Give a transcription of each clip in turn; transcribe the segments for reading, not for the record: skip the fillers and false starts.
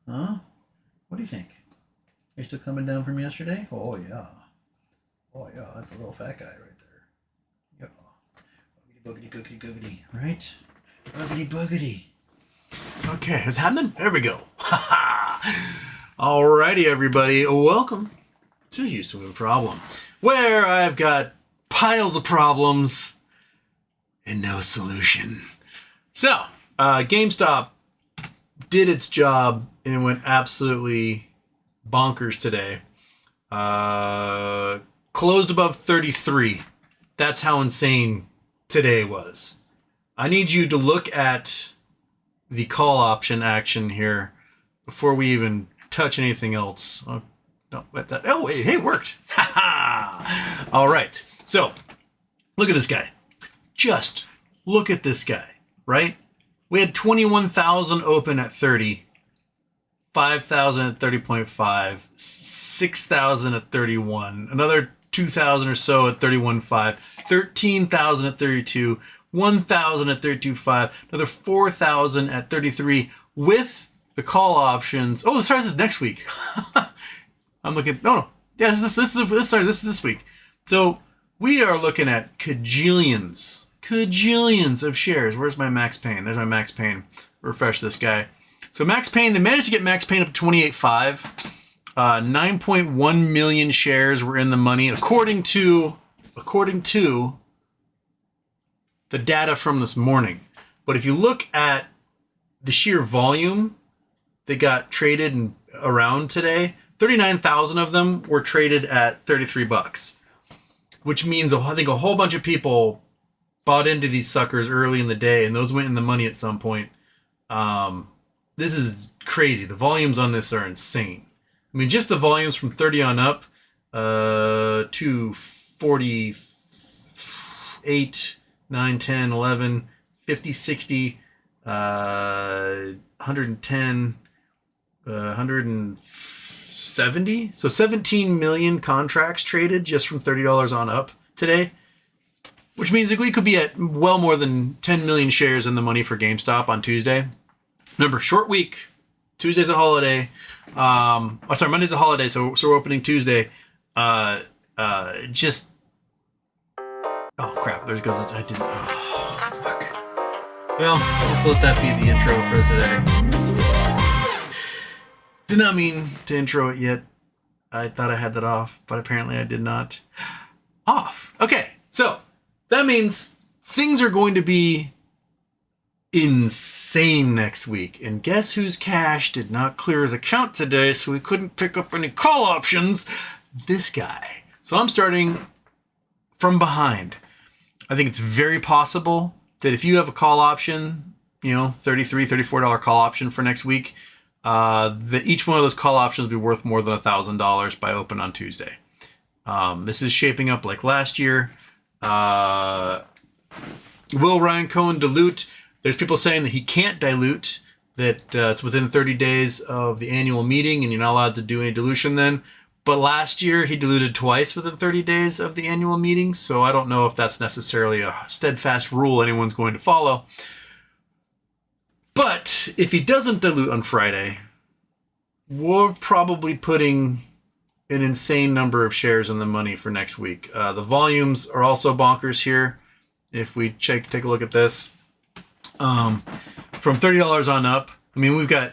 Huh? What do you think? Are you still coming down from yesterday? Oh, yeah. Oh, yeah, that's a little fat guy right there. Yeah. Boogity, boogity, googity, right? Boogity, boogity. Okay, what's happening? There we go. Alrighty, everybody. Welcome to Houston with a Problem, where I've got piles of problems and no solution. So, GameStop did its job and went absolutely bonkers today. Closed above 33. That's how insane today was. I need you to look at the call option action here before we even touch anything else. Oh, don't let that. Oh, wait, hey, it worked. All right. So, look at this guy. Just look at this guy, right? We had 21,000 open at 30, 5,000 at 30.5, 6,000 at 31, another 2,000 or so at 31.5, 13,000 at 32, 1,000 at 32.5, another 4,000 at 33 with the call options. Oh, sorry, this is next week. I'm looking. No. Yeah, this is this week. So we are looking at cajillions of shares. Where's my max pain? There's my max pain. Refresh this guy. So max pain, they managed to get max pain up to 28.5. 9.1 million shares were in the money, according to the data from this morning. But if you look at the sheer volume that got traded and around today, 39,000 of them were traded at 33 bucks, which means I think a whole bunch of people bought into these suckers early in the day, and those went in the money at some point. This is crazy. The volumes on this are insane. I mean, just the volumes from 30 on up to 48, 9, 10, 11, 50, 60, 110, 170. So 17 million contracts traded just from $30 on up today, which means that we could be at well more than 10 million shares in the money for GameStop on Tuesday. Remember, short week. Tuesday's a holiday. Monday's a holiday, so we're opening Tuesday. Oh crap! There goes. I didn't. Oh, fuck. Well, let's let that be the intro for today. Did not mean to intro it yet. I thought I had that off, but apparently I did not. Off. Okay, so that means things are going to be insane next week. And guess whose cash did not clear his account today, so we couldn't pick up any call options? This guy. So I'm starting from behind. I think it's very possible that if you have a call option, $33, $34 call option for next week, that each one of those call options will be worth more than $1,000 by open on Tuesday. This is shaping up like last year. Will Ryan Cohen dilute? There's people saying that he can't dilute, that it's within 30 days of the annual meeting and you're not allowed to do any dilution then. But last year he diluted twice within 30 days of the annual meeting, so I don't know if that's necessarily a steadfast rule anyone's going to follow. But if he doesn't dilute on Friday, we're probably putting an insane number of shares in the money for next week. The volumes are also bonkers here. If we take a look at this. From $30 on up, I mean, we've got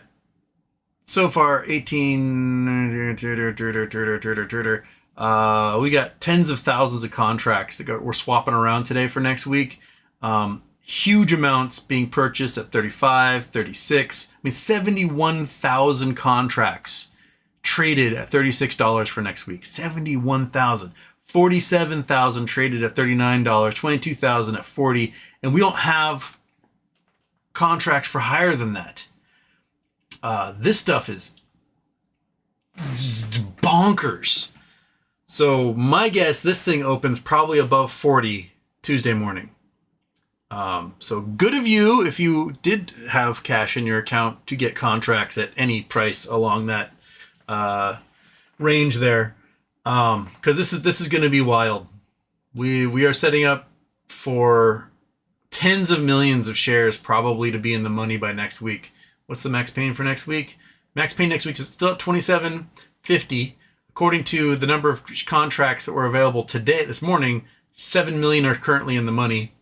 so far 18. We got tens of thousands of contracts that we're swapping around today for next week. Huge amounts being purchased at 35, 36. I mean, 71,000 contracts traded at $36 for next week. 71,000. 47,000 traded at $39. 22,000 at $40. And we don't have contracts for higher than that. This stuff is bonkers. So my guess, this thing opens probably above 40 Tuesday morning. So good of you if you did have cash in your account to get contracts at any price along that range there. Because this is going to be wild. We are setting up for tens of millions of shares probably to be in the money by next week. What's the max pain for next week? Max pain next week is still at 27.50. According to the number of contracts that were available today, this morning, 7 million are currently in the money.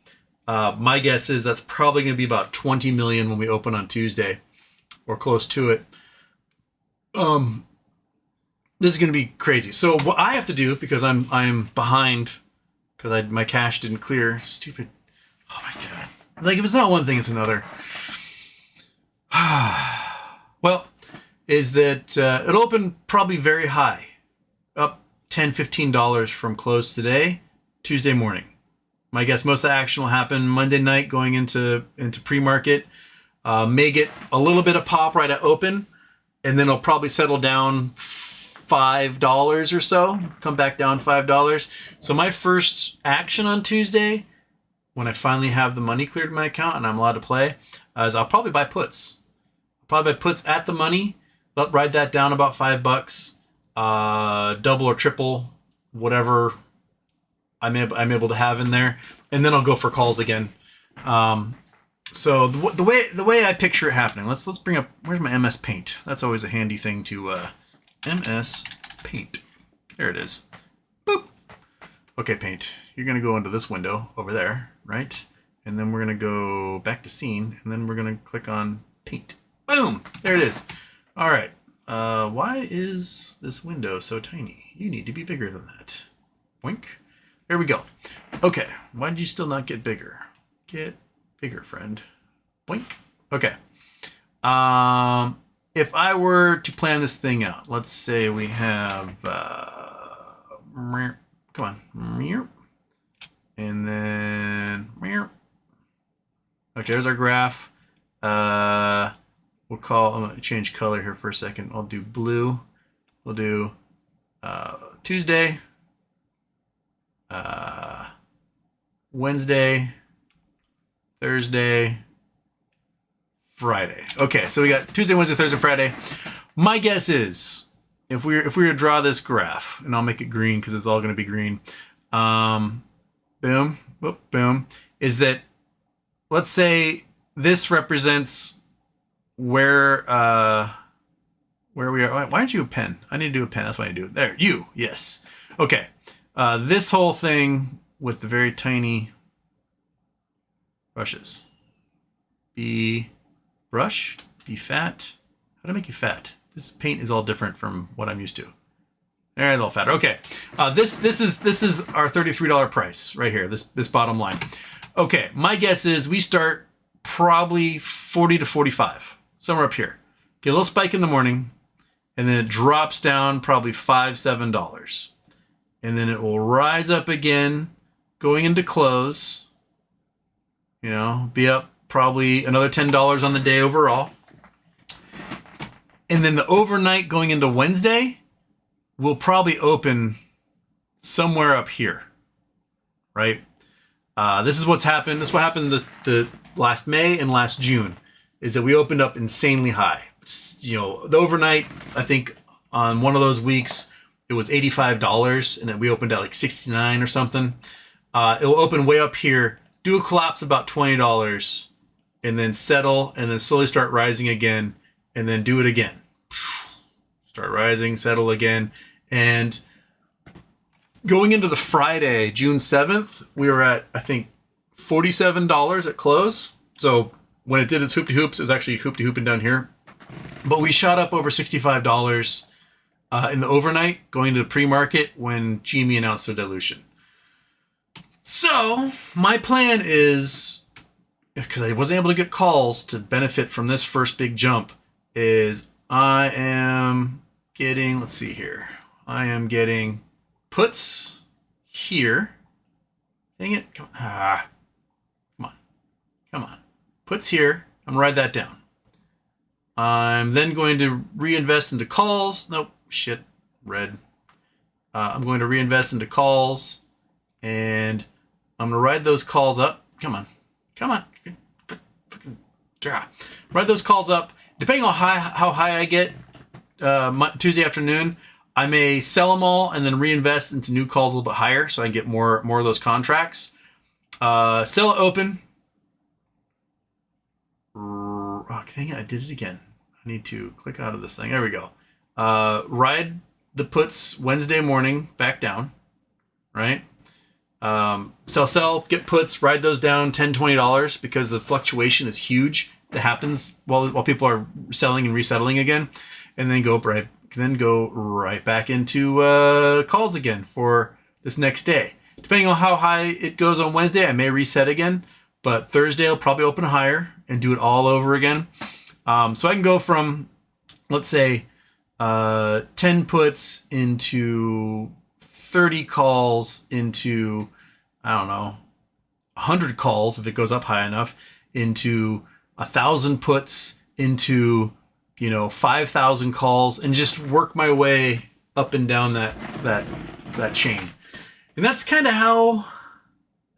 My guess is that's probably going to be about 20 million when we open on Tuesday, or close to it. This is going to be crazy. So what I have to do, because I'm behind, because my cash didn't clear. Stupid. Oh my god. Like, if it's not one thing, it's another. Well, is that it'll open probably very high, up $10, $15 from close today, Tuesday morning. My guess most of the action will happen Monday night going into pre-market. May get a little bit of pop right at open, and then it'll probably settle down $5 or so, come back down $5. So my first action on Tuesday, when I finally have the money cleared in my account and I'm allowed to play, is I'll probably buy puts. I'll probably buy puts at the money, let ride that down about $5, double or triple, whatever I'm able to have in there, and then I'll go for calls again. So the way I picture it happening, let's bring up, where's my MS Paint? That's always a handy thing to MS Paint. There it is. Boop. Okay, Paint. You're gonna go into this window over there, right? And then we're gonna go back to Scene, and then we're gonna click on Paint. Boom. There it is. All right. Why is this window so tiny? You need to be bigger than that. Boink. There we go. Okay. Why did you still not get bigger? Get bigger, friend. Boink. Okay. If I were to plan this thing out, let's say we have, come on, and then, okay, there's our graph. We'll call, I'm going to change color here for a second. I'll do blue. We'll do Tuesday, Wednesday, Thursday, Friday. Okay, so we got Tuesday, Wednesday, Thursday, Friday. My guess is if we were to draw this graph, and I'll make it green because it's all going to be green. Boom, whoop, boom. Is that, let's say this represents where we are. Why aren't you a pen? I need to do a pen. That's what I do. There, you. Yes. Okay. This whole thing with the very tiny brushes. Be brush. Be fat. How do I make you fat? This paint is all different from what I'm used to. There, a little fatter. Okay. This is our $33 price right here. This bottom line. Okay. My guess is we start probably 40 to 45, somewhere up here. Get a little spike in the morning, and then it drops down probably $5, $7. And then it will rise up again, going into close. You know, be up probably another $10 on the day overall. And then the overnight going into Wednesday will probably open somewhere up here, right? This is what's happened. This is what happened the last May and last June, is that we opened up insanely high. You know, the overnight, I think on one of those weeks, it was $85, and then we opened at like 69 or something. It will open way up here, do a collapse about $20, and then settle, and then slowly start rising again, and then do it again. Start rising, settle again. And going into the Friday, June 7th, we were at, I think, $47 at close. So when it did its hoop-de-hoops, it was actually hoop-de-hooping down here. But we shot up over $65 in the overnight, going to the pre-market when GME announced their dilution. So my plan is, because I wasn't able to get calls to benefit from this first big jump, is I am getting, let's see here. I am getting puts here. Dang it. Come on. Puts here. I'm going to write that down. I'm then going to reinvest into calls. Nope. Shit. Red. I'm going to reinvest into calls. And I'm going to ride those calls up. Come on. Ride those calls up. Depending on how high I get Tuesday afternoon, I may sell them all and then reinvest into new calls a little bit higher so I can get more of those contracts. Sell it open. Oh, dang it, I did it again. I need to click out of this thing. There we go. Ride the puts Wednesday morning back down, right? Sell, get puts, ride those down $10, $20 because the fluctuation is huge that happens while people are selling and resettling again, and then go right back into calls again for this next day. Depending on how high it goes on Wednesday, I may reset again, but Thursday I'll probably open higher and do it all over again. So I can go from, let's say, 10 puts into 30 calls into, I don't know, 100 calls if it goes up high enough, into 1,000 puts, into 5,000 calls, and just work my way up and down that chain. And that's kind of how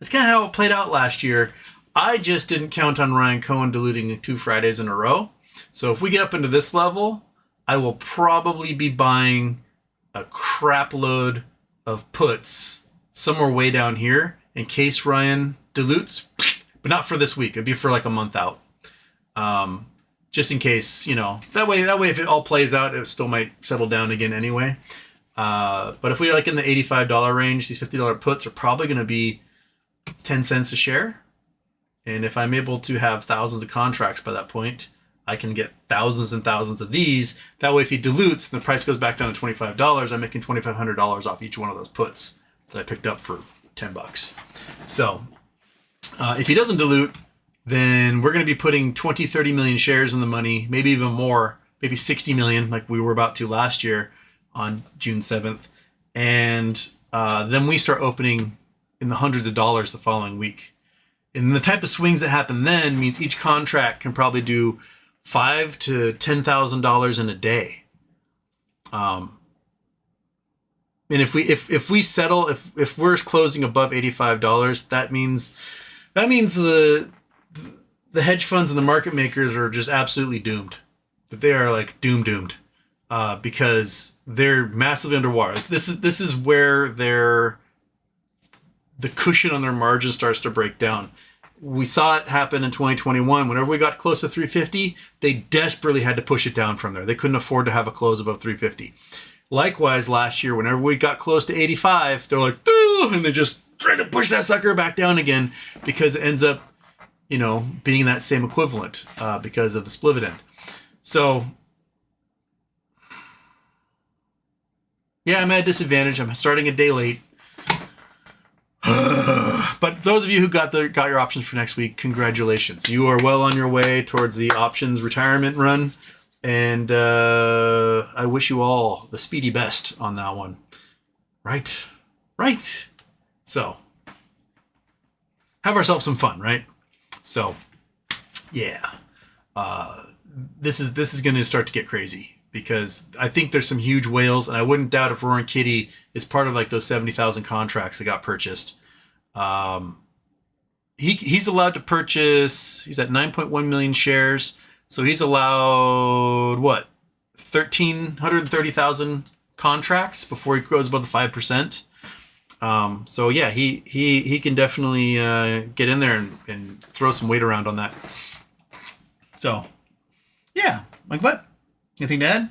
it played out last year. I just didn't count on Ryan Cohen diluting 2 Fridays in a row. So if we get up into this level, I will probably be buying a crap load of puts somewhere way down here in case Ryan dilutes, but not for this week. It'd be for like a month out. Just in case, that way if it all plays out, it still might settle down again anyway. But if we like in the $85 range, these $50 puts are probably going to be 10 cents a share. And if I'm able to have thousands of contracts by that point, I can get thousands and thousands of these. That way, if he dilutes and the price goes back down to $25, I'm making $2,500 off each one of those puts that I picked up for $10. So if he doesn't dilute, then we're going to be putting 20, 30 million shares in the money, maybe even more, maybe 60 million like we were about to last year on June 7th. And then we start opening in the hundreds of dollars the following week. And the type of swings that happen then means each contract can probably do $5,000 to $10,000 in a day. And if we settle, if we're closing above $85, that means the hedge funds and the market makers are just absolutely doomed. That they are like doomed. Because they're massively underwater. This is where the cushion on their margin starts to break down. We saw it happen in 2021. Whenever we got close to 350, they desperately had to push it down from there. They couldn't afford to have a close above 350. Likewise, last year, whenever we got close to 85, they're like, "Ooh," and they just tried to push that sucker back down again because it ends up, being that same equivalent because of the split dividend. So, yeah, I'm at a disadvantage. I'm starting a day late. But those of you who got your options for next week, congratulations. You are well on your way towards the options retirement run. And I wish you all the speedy best on that one. Right. So, have ourselves some fun, right? So, yeah. This is going to start to get crazy. Because I think there's some huge whales, and I wouldn't doubt if Roaring Kitty is part of like those 70,000 contracts that got purchased. He's allowed to purchase. He's at 9.1 million shares, so he's allowed 130,000 contracts before he goes above the 5%. So yeah, he can definitely get in there and throw some weight around on that. So yeah, like what? Anything to add?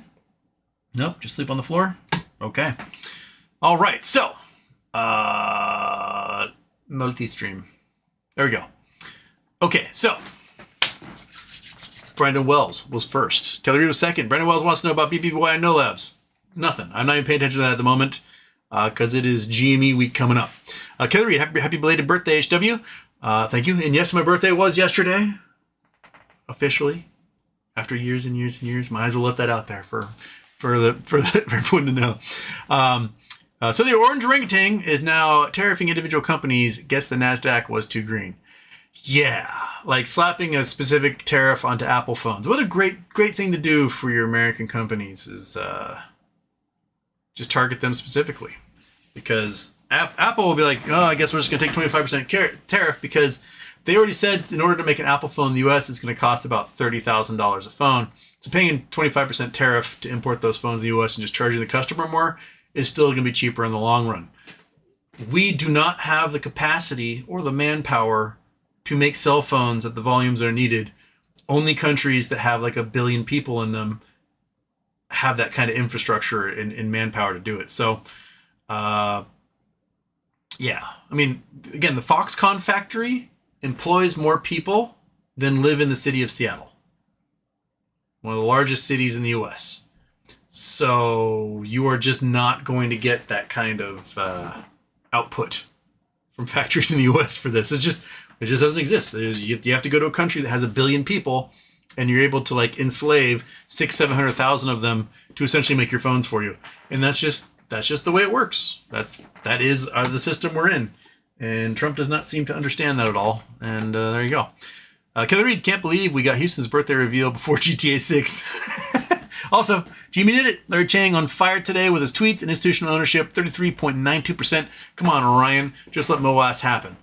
Nope, just sleep on the floor? Okay. All right, so, multi-stream. There we go. Okay, so, Brandon Wells was first. Kelly Reed was second. Brandon Wells wants to know about BBY and No Labs. Nothing. I'm not even paying attention to that at the moment because it is GME week coming up. Kelly Reed, happy belated birthday, HW. Thank you. And yes, my birthday was yesterday. Officially. After years and years and years, might as well let that out there for everyone to know. So the orange orangutan is now tariffing individual companies. Guess the NASDAQ was too green. Yeah, like slapping a specific tariff onto Apple phones. What a great thing to do for your American companies is just target them specifically. Because Apple will be like, oh, I guess we're just going to take 25% tariff because they already said in order to make an Apple phone in the U.S., it's going to cost about $30,000 a phone. So paying 25% tariff to import those phones in the U.S. and just charging the customer more is still going to be cheaper in the long run. We do not have the capacity or the manpower to make cell phones at the volumes that are needed only countries that have like 1 billion people in them have that kind of infrastructure and manpower to do it. So, yeah, I mean, again, the Foxconn factory employs more people than live in the city of Seattle, one of the largest cities in the U.S. So you are just not going to get that kind of output from factories in the U.S. for this. It just doesn't exist. You have to go to a country that has 1 billion people, and you're able to like enslave 600,000-700,000 of them to essentially make your phones for you. And that's just the way it works. That is the system we're in. And Trump does not seem to understand that at all. And there you go. Kelly Reed, can't believe we got Houston's birthday reveal before GTA 6. Also, GME did it. Larry Cheng on fire today with his tweets and institutional ownership, 33.92%. Come on, Ryan. Just let MOAS happen.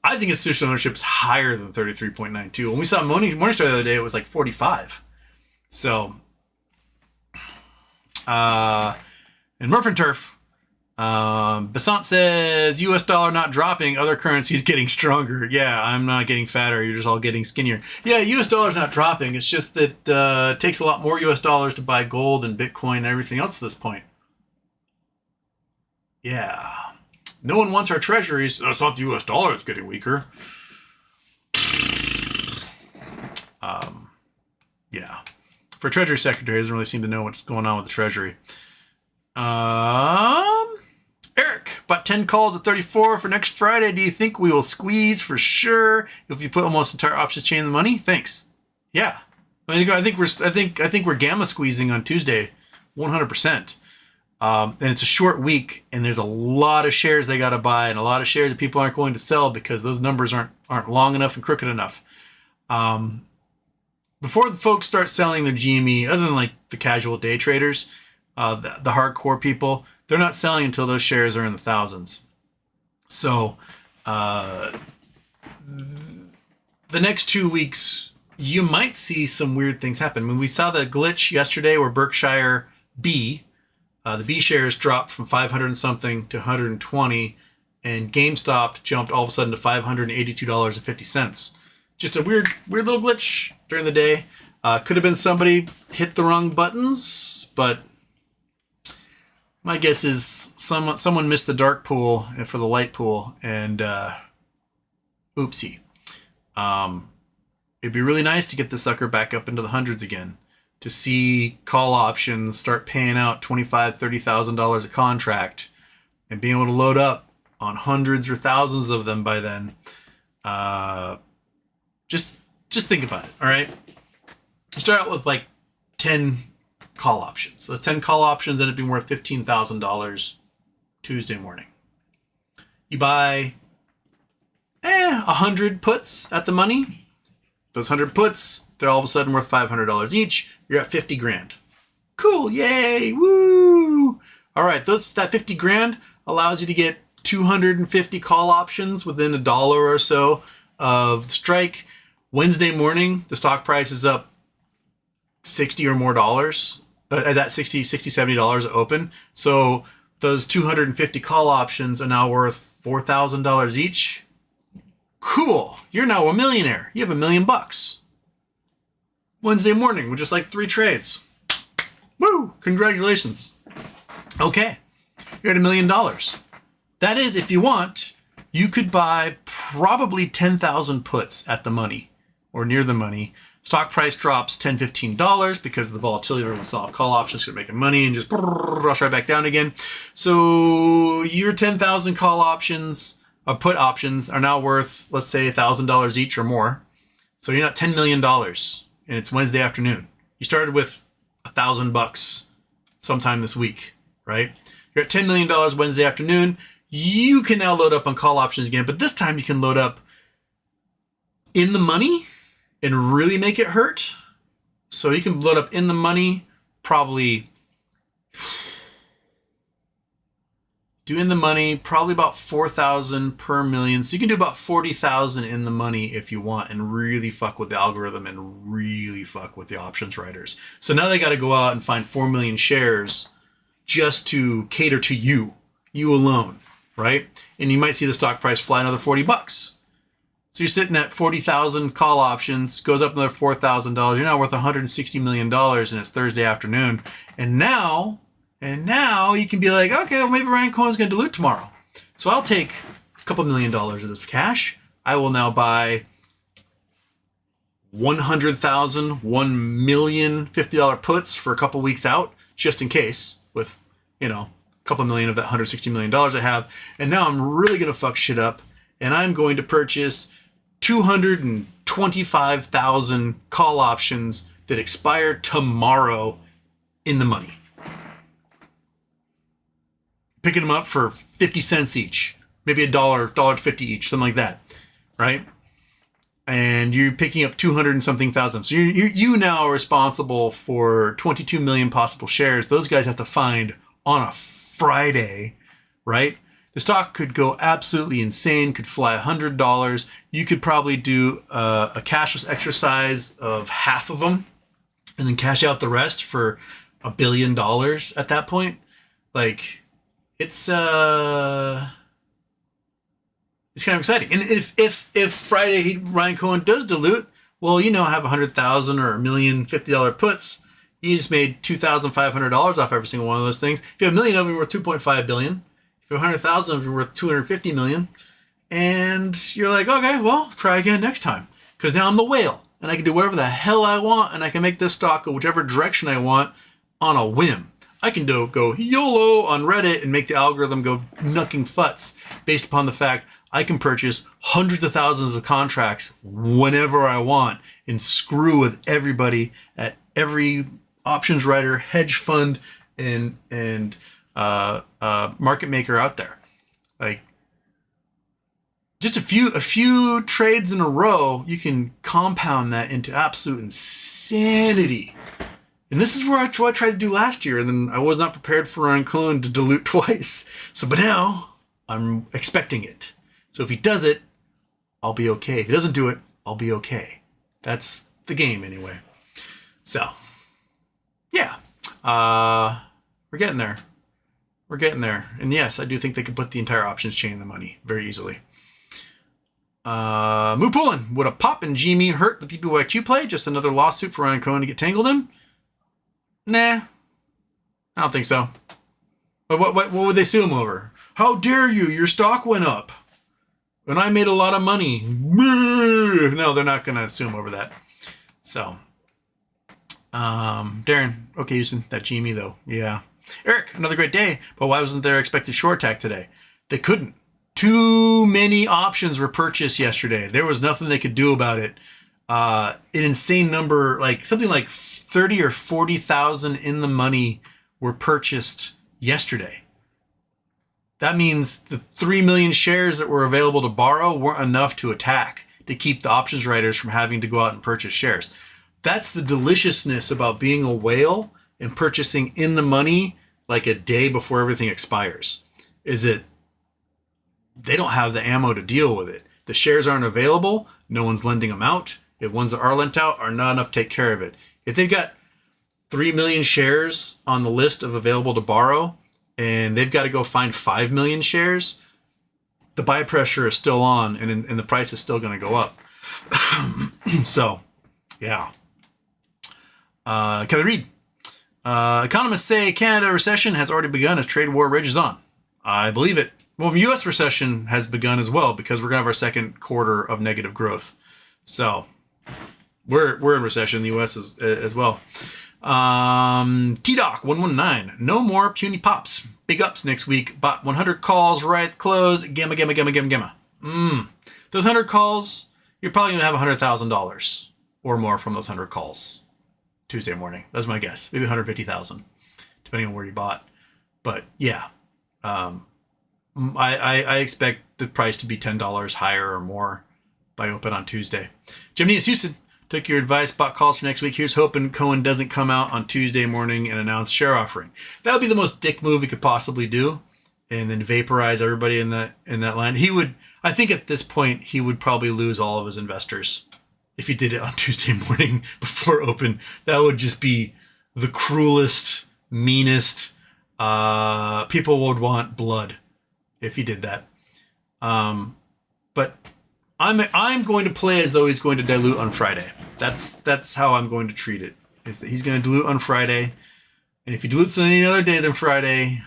I think institutional ownership is higher than 33.92. When we saw Morningstar the other day, it was like 45. So, and Murph and Turf, Basant says, US dollar not dropping, other currencies getting stronger. Yeah, I'm not getting fatter. You're just all getting skinnier. Yeah, US dollar's not dropping. It's just that it takes a lot more US dollars to buy gold and Bitcoin and everything else at this point. Yeah. No one wants our treasuries. It's not the US dollar that's getting weaker. Yeah. For Treasury Secretary, doesn't really seem to know what's going on with the Treasury. Eric, bought 10 calls at 34 for next Friday. Do you think we will squeeze for sure if you put almost entire options chain in the money? Thanks. Yeah. I think we're gamma squeezing on Tuesday, 100%. And it's a short week, and there's a lot of shares they got to buy, and a lot of shares that people aren't going to sell because those numbers aren't long enough and crooked enough. Before the folks start selling their GME, other than like the casual day traders, the hardcore people, they're not selling until those shares are in the thousands. So the next 2 weeks, you might see some weird things happen. I mean, we saw the glitch yesterday where Berkshire B, the B shares dropped from 500 and something to 120, and GameStop jumped all of a sudden to $582.50. Just a weird little glitch during the day. Could have been somebody hit the wrong buttons, but my guess is someone missed the dark pool for the light pool, and oopsie. It'd be really nice to get the sucker back up into the hundreds again, to see call options start paying out $25,000, $30,000 a contract, and being able to load up on hundreds or thousands of them by then. Just think about it, all right? You start out with like 10 call options. Those 10 call options end up being worth $15,000 Tuesday morning. You buy 100 puts at the money. Those 100 puts, they're all of a sudden worth $500 each. You're at 50 grand. Cool, yay, woo! All right, that 50 grand allows you to get 250 call options within $1 or so of the strike. Wednesday morning, the stock price is up 60 or more dollars. At that $60, $70 open. So those 250 call options are now worth $4,000 each. Cool. You're now a millionaire. You have $1 million. Wednesday morning with just like 3 trades. Woo! Congratulations. Okay. You're at $1 million. That is, if you want, you could buy probably 10,000 puts at the money or near the money. Stock price drops $10, $15 because of the volatility. Everyone's selling call options, you're making money, and just rush right back down again. So your 10,000 call options or put options are now worth, let's say, $1,000 each or more. So you're not $10 million, and it's Wednesday afternoon. You started with $1,000 sometime this week, right? You're at $10 million Wednesday afternoon. You can now load up on call options again, but this time you can load up in the money and really make it hurt. So you can load up in the money, probably about 4,000 per million. So you can do about 40,000 in the money if you want, and really fuck with the algorithm and really fuck with the options writers. So now they got to go out and find 4 million shares just to cater to you alone, right? And you might see the stock price fly another $40. So you're sitting at 40,000 call options, goes up another $4,000. You're now worth $160 million, and it's Thursday afternoon. And now you can be like, okay, well, maybe Ryan Cohen's going to dilute tomorrow. So I'll take a couple $1 million of this cash. I will now buy 100,000, $1 million $50 puts for a couple weeks out, just in case, with, a couple million of that $160 million I have. And now I'm really going to fuck shit up, and I'm going to purchase 225,000 call options that expire tomorrow in the money. Picking them up for 50 cents each, maybe $1.50 each, something like that, right? And you're picking up 200 and something thousand. So you now are responsible for 22 million possible shares. Those guys have to find on a Friday, right? The stock could go absolutely insane, could fly $100. You could probably do a cashless exercise of half of them and then cash out the rest for $1 billion at that point. Like, it's kind of exciting. And if Friday Ryan Cohen does dilute, well, have 100,000 or $1 million $50 puts. You just made $2,500 off every single one of those things. If you have $1 million of them, you're worth $2.5 billion. If you have 100,000 of them, you're worth $250 million. And you're like, okay, well, try again next time. Because now I'm the whale, and I can do whatever the hell I want, and I can make this stock go whichever direction I want on a whim. I can go YOLO on Reddit and make the algorithm go nucking futs based upon the fact I can purchase hundreds of thousands of contracts whenever I want and screw with everybody at every options writer, hedge fund, and market maker out there. Like, just a few trades in a row, you can compound that into absolute insanity. And this is what I tried to do last year, and then I was not prepared for Ryan Cohen to dilute twice. But now I'm expecting it. So if he does it, I'll be okay. If he doesn't do it, I'll be okay. That's the game anyway. So, yeah. We're getting there. We're getting there. And yes, I do think they could put the entire options chain in the money very easily. Moo Poolin, would a pop in GME hurt the PPYQ play? Just another lawsuit for Ryan Cohen to get tangled in? Nah, I don't think so. But what would they sue him over? How dare you? Your stock went up. And I made a lot of money. No, they're not going to sue him over that. So, Darren, okay, Houston, that GME though. Yeah. Eric, another great day. But why wasn't there expected short attack today? They couldn't. Too many options were purchased yesterday. There was nothing they could do about it. An insane number, like something like 30 or 40,000 in the money were purchased yesterday. That means the 3 million shares that were available to borrow weren't enough to attack to keep the options writers from having to go out and purchase shares. That's the deliciousness about being a whale and purchasing in the money like a day before everything expires, is that they don't have the ammo to deal with it. The shares aren't available. No one's lending them out. The ones that are lent out are not enough to take care of it. If they've got 3 million shares on the list of available to borrow and they've got to go find 5 million shares, the buy pressure is still on and the price is still going to go up. So, yeah. Can I read? Economists say Canada recession has already begun as trade war rages on. I believe it. Well, U.S. recession has begun as well because we're going to have our second quarter of negative growth. So we're in recession in the U.S. as well. T-Doc 119. No more puny pops. Big ups next week. Bought 100 calls right at the close. Gamma. Those 100 calls, you're probably going to have $100,000 or more from those 100 calls Tuesday morning. That's my guess. Maybe 150,000, depending on where you bought. But yeah, I expect the price to be $10 higher or more by open on Tuesday. Jimmy Houston, took your advice, bought calls for next week. Here's hoping Cohen doesn't come out on Tuesday morning and announce share offering. That would be the most dick move he could possibly do, and then vaporize everybody in that line. He would, I think at this point, he would probably lose all of his investors if he did it on Tuesday morning before open. That would just be the cruelest, meanest. People would want blood if he did that. But I'm going to play as though he's going to dilute on Friday. That's how I'm going to treat it. Is that he's going to dilute on Friday, and if he dilutes on any other day than Friday,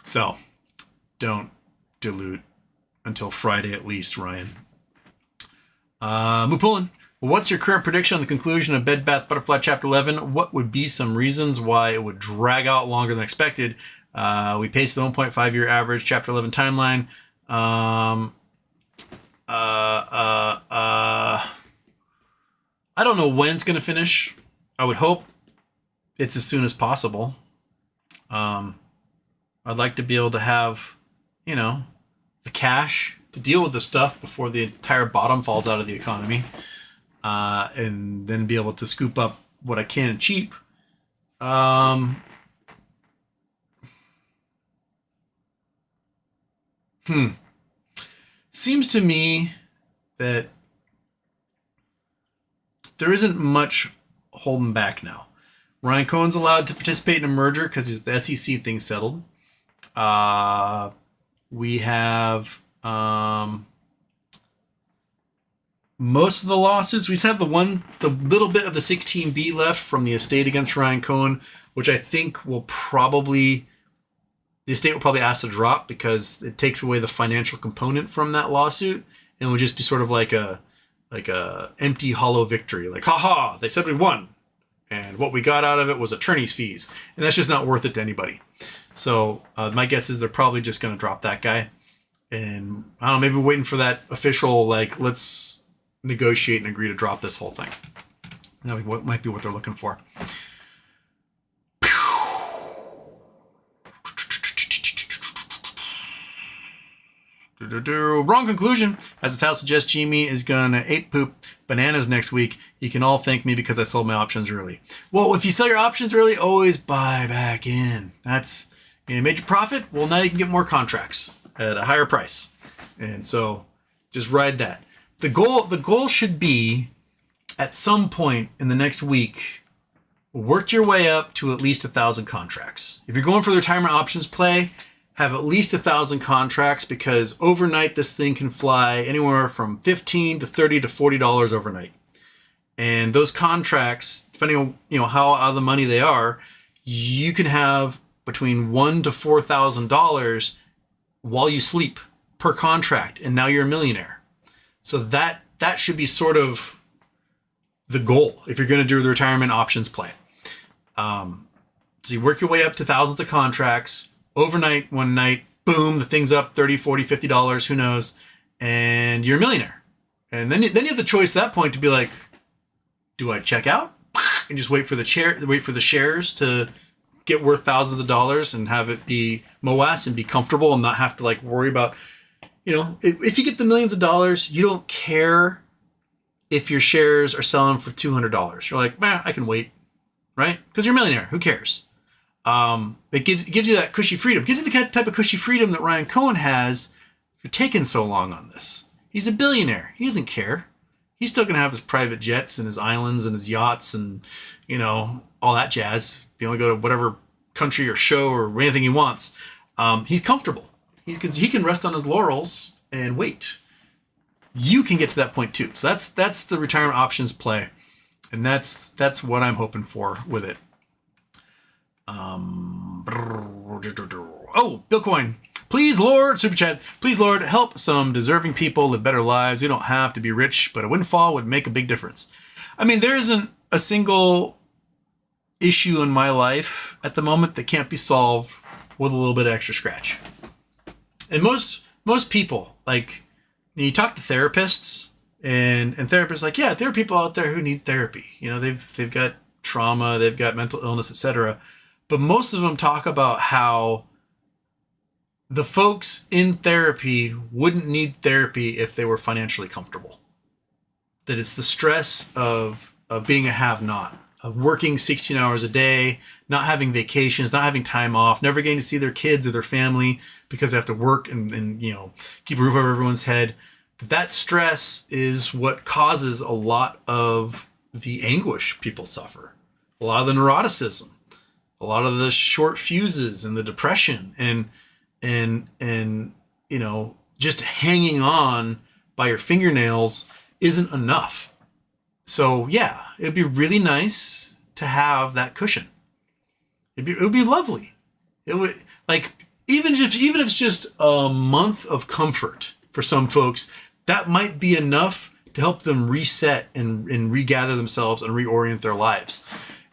so don't dilute until Friday at least, Ryan. Mupulin, what's your current prediction on the conclusion of Bed Bath Butterfly Chapter 11? What would be some reasons why it would drag out longer than expected? We paced the 1.5 year average Chapter 11 timeline. I don't know when it's going to finish. I would hope it's as soon as possible. I'd like to be able to have, the cash to deal with the stuff before the entire bottom falls out of the economy, and then be able to scoop up what I can cheap. Seems to me that there isn't much holding back now. Ryan Cohen's allowed to participate in a merger because the SEC thing settled. We have most of the lawsuits. We just have the little bit of the 16B left from the estate against Ryan Cohen, which I think the estate will probably ask to drop because it takes away the financial component from that lawsuit, and it would just be sort of like a empty, hollow victory. Like, haha, they said we won, and what we got out of it was attorney's fees, and that's just not worth it to anybody. So my guess is they're probably just going to drop that guy, and I don't know, maybe waiting for that official, let's negotiate and agree to drop this whole thing. That might be what they're looking for. Wrong conclusion. As the title suggests, GME is gonna ape poop bananas next week. You can all thank me because I sold my options early. Well, if you sell your options early, always buy back in. That's, you made your profit. Well, now you can get more contracts at a higher price, and so just ride that. The goal should be, at some point in the next week, work your way up to at least 1,000 contracts. If you're going for the retirement options play, have at least 1,000 contracts, because overnight this thing can fly anywhere from $15 to $30 to $40 overnight. And those contracts, depending on how out of the money they are, you can have between $1,000 to $4,000 while you sleep per contract, and now you're a millionaire. So that should be sort of the goal if you're going to do the retirement options play. So you work your way up to thousands of contracts. Overnight, one night, boom, the thing's up $30, $40, $50, who knows, and you're a millionaire. And then you have the choice at that point to be like, do I check out and just wait for the shares to get worth thousands of dollars and have it be MOAS and be comfortable and not have to worry about, if you get the millions of dollars, you don't care if your shares are selling for $200. You're like, I can wait, right? Because you're a millionaire. Who cares? It gives you that cushy freedom. It gives you the type of cushy freedom that Ryan Cohen has for taking so long on this. He's a billionaire. He doesn't care. He's still going to have his private jets and his islands and his yachts and, all that jazz. Be able to go to whatever country or show or anything he wants. He's comfortable. He can rest on his laurels and wait. You can get to that point too. So that's the retirement options play. And that's what I'm hoping for with it. Bill Coin, please Lord, super chat, please Lord, help some deserving people live better lives. You don't have to be rich, but a windfall would make a big difference. I mean, there isn't a single issue in my life at the moment that can't be solved with a little bit of extra scratch. And most people, you talk to therapists and therapists yeah, there are people out there who need therapy. They've got trauma, they've got mental illness, etc. But most of them talk about how the folks in therapy wouldn't need therapy if they were financially comfortable. That it's the stress of being a have-not, of working 16 hours a day, not having vacations, not having time off, never getting to see their kids or their family because they have to work and keep a roof over everyone's head. That stress is what causes a lot of the anguish people suffer, a lot of the neuroticism, a lot of the short fuses and the depression. And and just hanging on by your fingernails isn't enough. So yeah, it'd be really nice to have that cushion. It would be lovely. It would, like, even if it's just a month of comfort for some folks, that might be enough to help them reset and regather themselves and reorient their lives.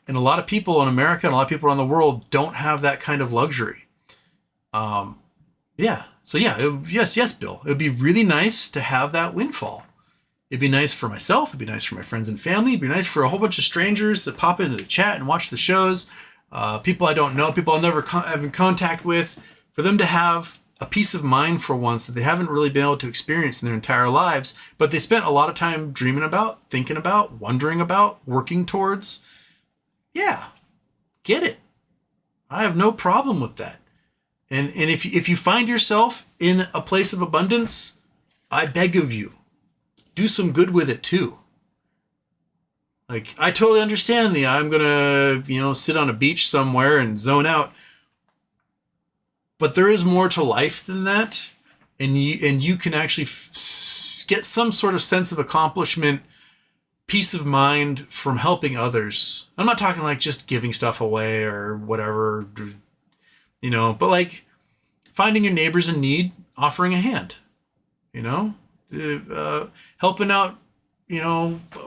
And a lot of people in America and a lot of people around the world don't have that kind of luxury. Yeah. So yeah, yes, Bill. It would be really nice to have that windfall. It'd be nice for myself. It'd be nice for my friends and family. It'd be nice for a whole bunch of strangers that pop into the chat and watch the shows. People I don't know, people I'll never have in contact with, for them to have a peace of mind for once that they haven't really been able to experience in their entire lives, but they spent a lot of time dreaming about, thinking about, wondering about, working towards. Yeah, get it. I have no problem with that. And if you find yourself in a place of abundance, I beg of you, do some good with it too. Like, I totally understand I'm gonna, sit on a beach somewhere and zone out. But there is more to life than that. And you can actually get some sort of sense of accomplishment, peace of mind from helping others. I'm not talking like just giving stuff away or whatever, but like finding your neighbors in need, offering a hand, helping out,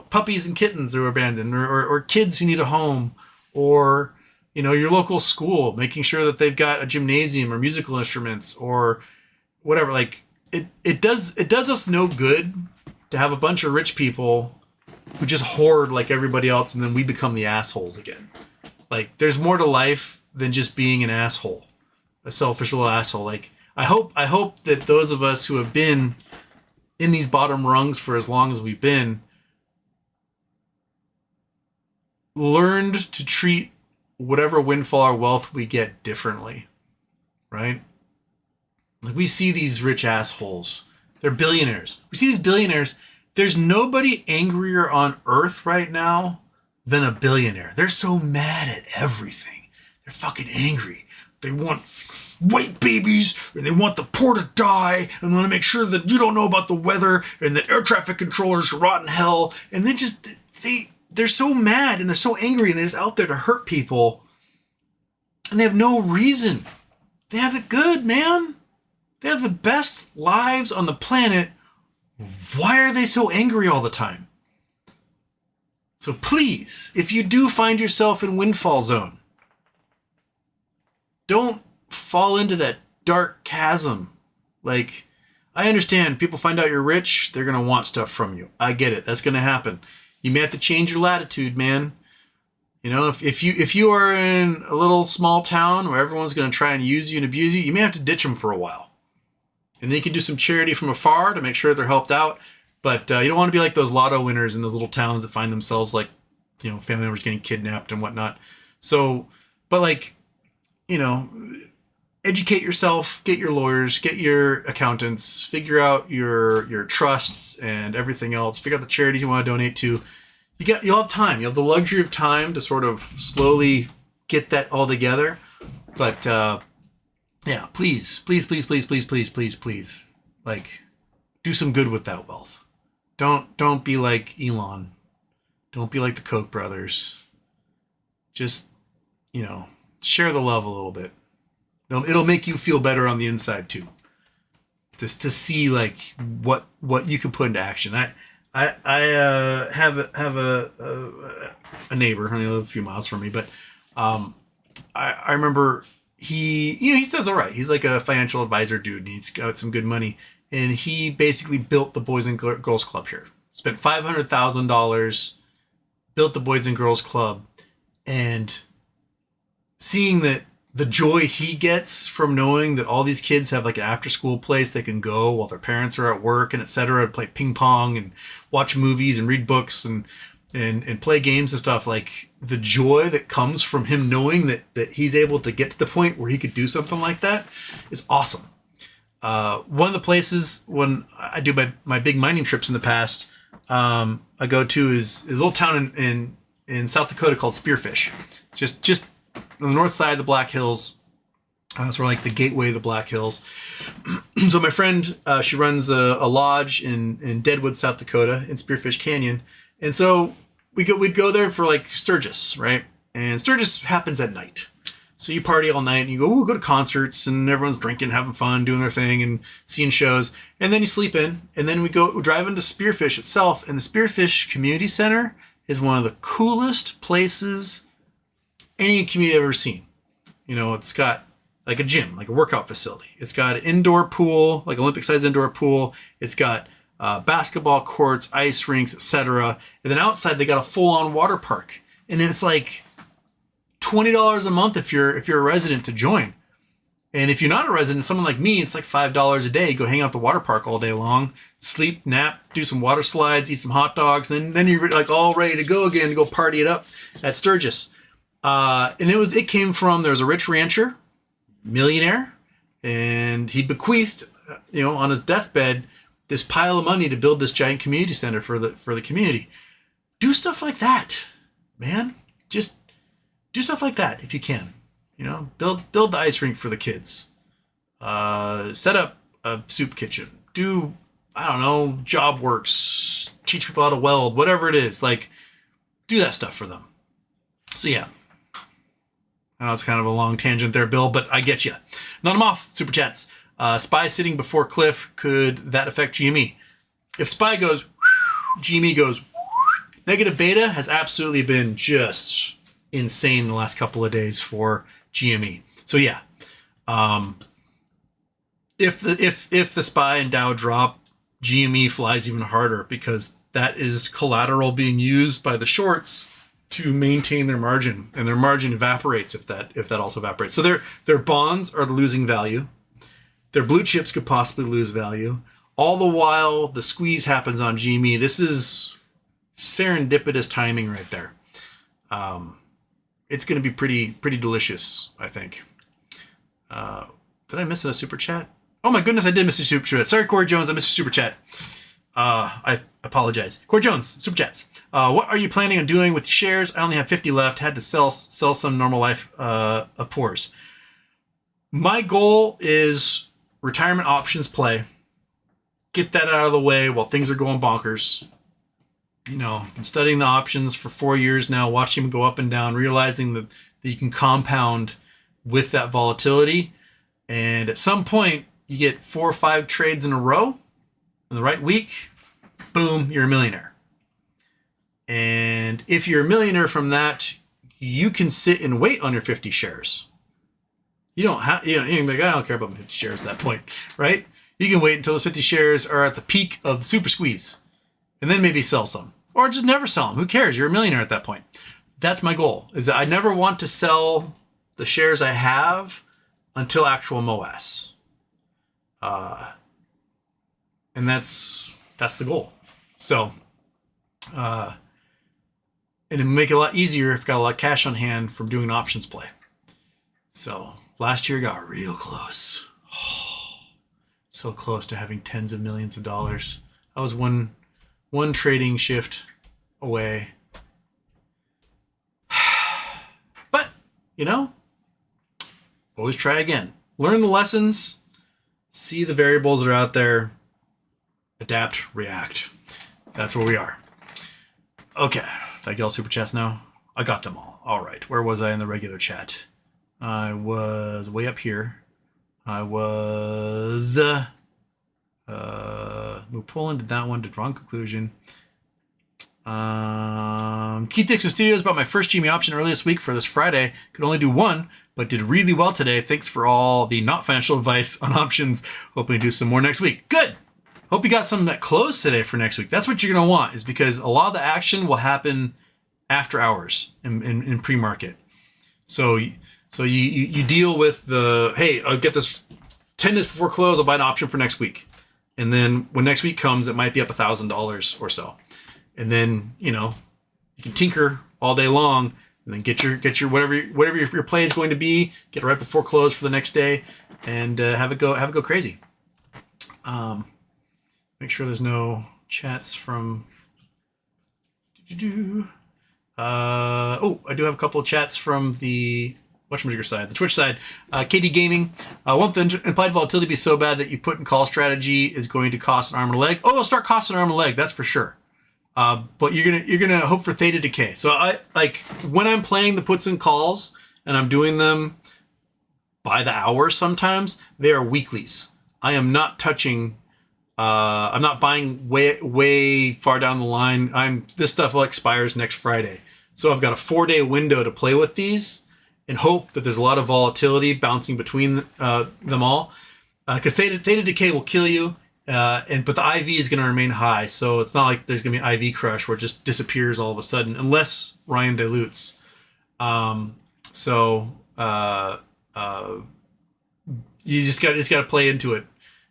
puppies and kittens who are abandoned, or kids who need a home, or, your local school, making sure that they've got a gymnasium or musical instruments or whatever. Like, it does us no good to have a bunch of rich people who just hoard like everybody else, and then we become the assholes again. Like, there's more to life than just being an asshole, a selfish little asshole. Like, I hope that those of us who have been in these bottom rungs for as long as we've been learned to treat whatever windfall or wealth we get differently, right? Like, we see these rich assholes. They're billionaires. We see these billionaires. There's nobody angrier on earth right now than a billionaire. They're so mad at everything. They're fucking angry. They want white babies, and they want the poor to die, and they want to make sure that you don't know about the weather, and that air traffic controllers rot in hell. And they're so mad, and they're so angry, and they're just out there to hurt people. And they have no reason. They have it good, man. They have the best lives on the planet. Why are they so angry all the time? So please, if you do find yourself in windfall zone, don't fall into that dark chasm. Like, I understand people find out you're rich, they're going to want stuff from you. I get it. That's going to happen. You may have to change your latitude, man. If you are in a little small town where everyone's going to try and use you and abuse you, you may have to ditch them for a while. And then you can do some charity from afar to make sure they're helped out. But you don't want to be like those lotto winners in those little towns that find themselves like, family members getting kidnapped and whatnot. So, but like, educate yourself, get your lawyers, get your accountants, figure out your trusts and everything else. Figure out the charities you want to donate to. You'll have time. You have the luxury of time to sort of slowly get that all together. But yeah, please, like, do some good with that wealth. Don't be like Elon. Don't be like the Koch brothers. Just, share the love a little bit. It'll make you feel better on the inside too. Just to see like what you can put into action. I have a neighbor. He lives a few miles from me, but I remember he does all right. He's like a financial advisor dude, and he's got some good money. And he basically built the Boys and Girls Club here. Spent $500,000, built the Boys and Girls Club, and seeing that the joy he gets from knowing that all these kids have like an after school place they can go while their parents are at work and etc. and play ping pong and watch movies and read books and play games and stuff. Like, the joy that comes from him knowing that he's able to get to the point where he could do something like that is awesome. One of the places when I do my big mining trips in the past, I go to is a little town in South Dakota called Spearfish. Just on the north side of the Black Hills. So we're like the gateway of the Black Hills. So my friend, she runs a lodge in Deadwood, South Dakota, in Spearfish Canyon. And so we'd go there for like Sturgis, right? And Sturgis happens at night. So you party all night and you go to concerts and everyone's drinking, having fun, doing their thing and seeing shows. And then you sleep in. And then we drive into Spearfish itself. And the Spearfish Community Center is one of the coolest places any community I've ever seen. You know, it's got like a gym, like a workout facility. It's got an indoor pool, like Olympic-sized indoor pool. It's got basketball courts, ice rinks, etc. And then outside they got a full-on water park. And it's like $20 a month if you're a resident to join. And if you're not a resident, someone like me, it's like $5 a day. Go hang out at the water park all day long, sleep, nap, do some water slides, eat some hot dogs. Then you're like all ready to go again to go party it up at Sturgis. And it came from, there was a rich rancher, millionaire, and he bequeathed, on his deathbed, this pile of money to build this giant community center for the community. Do stuff like that, man. Just do stuff like that if you can. Build the ice rink for the kids. Set up a soup kitchen. Do, I don't know, job works. Teach people how to weld. Whatever it is, like, do that stuff for them. So yeah. I know it's kind of a long tangent there, Bill, but I get you. Not them off, super chats. SPY sitting before cliff, could that affect GME? If SPY goes, GME goes. Negative beta has absolutely been just insane the last couple of days for GME. So yeah, if the SPY and Dow drop, GME flies even harder because that is collateral being used by the shorts to maintain their margin, and their margin evaporates if that also evaporates. So their bonds are losing value. Their blue chips could possibly lose value. All the while the squeeze happens on GME. This is serendipitous timing right there. It's going to be pretty delicious, I think. Did I miss a super chat? Oh my goodness, I did miss a super chat. Sorry, Corey Jones, I missed a super chat. I apologize. Corey Jones, super chats. What are you planning on doing with shares? I only have 50 left. Had to sell some normal life of pours. My goal is retirement options play. Get that out of the way while things are going bonkers. Been studying the options for 4 years now, watching them go up and down, realizing that you can compound with that volatility. And at some point, you get 4 or 5 trades in a row in the right week, boom, you're a millionaire. And if you're a millionaire from that, you can sit and wait on your 50 shares. You don't have, you can be like, I don't care about my 50 shares at that point, right? You can wait until those 50 shares are at the peak of the super squeeze and then maybe sell some. Or just never sell them. Who cares? You're a millionaire at that point. That's my goal, is that I never want to sell the shares I have until actual MOAS. And that's the goal. So, and it'll make it a lot easier if I've got a lot of cash on hand from doing an options play. So last year got real close. Oh, so close to having tens of millions of dollars. I was one trading shift away. But, always try again. Learn the lessons, see the variables that are out there, adapt, react. That's where we are. Okay. Did I get all super chats now? I got them all. All right. Where was I in the regular chat? I was way up here. I was... Move Poland did that one, did wrong conclusion. Keith Dixon Studios bought my first GME option earlier this week for this Friday. Could only do one, but did really well today. Thanks for all the not financial advice on options. Hoping to do some more next week. Good. Hope you got some that closed today for next week. That's what you're going to want, is because a lot of the action will happen after hours in pre-market. So you deal with the, hey, I'll get this 10 minutes before close. I'll buy an option for next week. And then when next week comes, it might be up $1,000 or so. And then, you can tinker all day long and then get your whatever your play is going to be, get it right before close for the next day, and have it go crazy. Make sure there's no chats from. I do have a couple of chats from the whatchamajigger side, the Twitch side, KD Gaming. Won't the implied volatility be so bad that you put in call strategy is going to cost an arm and a leg? Oh, it'll start costing an arm and a leg, that's for sure. But you're gonna hope for theta decay. So I like when I'm playing the puts and calls and I'm doing them by the hour. Sometimes they are weeklies. I am not touching. I'm not buying way far down the line. This stuff expires next Friday, so I've got a 4-day window to play with these and hope that there's a lot of volatility bouncing between them all. Because theta decay will kill you. But the IV is going to remain high, so it's not like there's going to be an IV crush where it just disappears all of a sudden, unless Ryan dilutes. You just got to play into it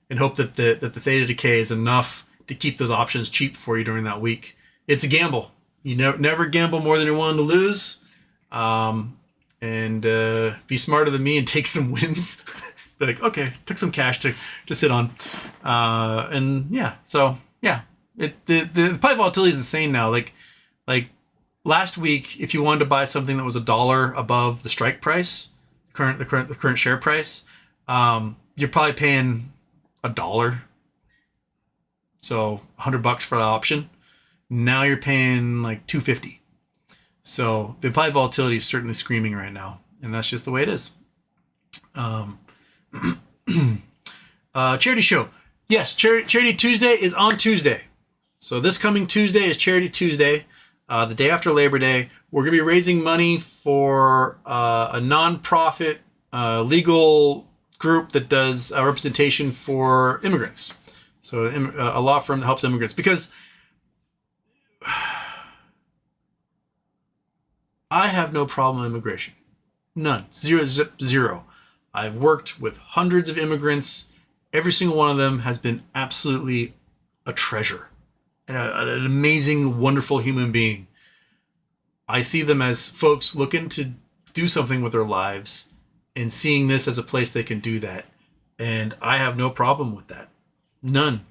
and hope that the theta decay is enough to keep those options cheap for you during that week. It's a gamble. You never gamble more than you're willing to lose, and be smarter than me and take some wins. Like, okay, took some cash to sit on. The implied volatility is insane now. Like last week, if you wanted to buy something that was $1 above the strike price, the current share price, you're probably paying $1. So $100 for the option. Now you're paying like $250. So the implied volatility is certainly screaming right now, and that's just the way it is. Charity show. Yes, Charity Tuesday is on Tuesday. So this coming Tuesday is Charity Tuesday, the day after Labor Day. We're going to be raising money for a non-profit legal group that does representation for immigrants. So a law firm that helps immigrants. Because I have no problem with immigration. None. Zero. I've worked with hundreds of immigrants. Every single one of them has been absolutely a treasure and an amazing, wonderful human being. I see them as folks looking to do something with their lives and seeing this as a place they can do that. And I have no problem with that. None.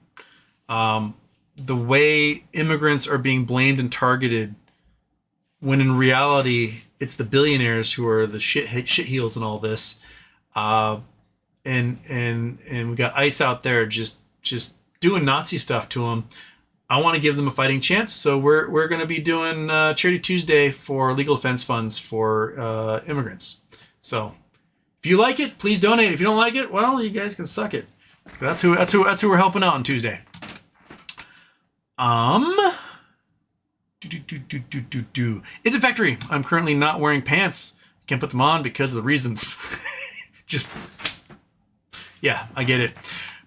The way immigrants are being blamed and targeted, when in reality, it's the billionaires who are the shit heels in all this. And we got ICE out there just doing Nazi stuff to them. I want to give them a fighting chance, so we're going to be doing Charity Tuesday for legal defense funds for immigrants. So if you like it, please donate. If you don't like it, well, you guys can suck it. That's who we're helping out on Tuesday. It's a factory. I'm currently not wearing pants. Can't put them on because of the reasons. Yeah, I get it.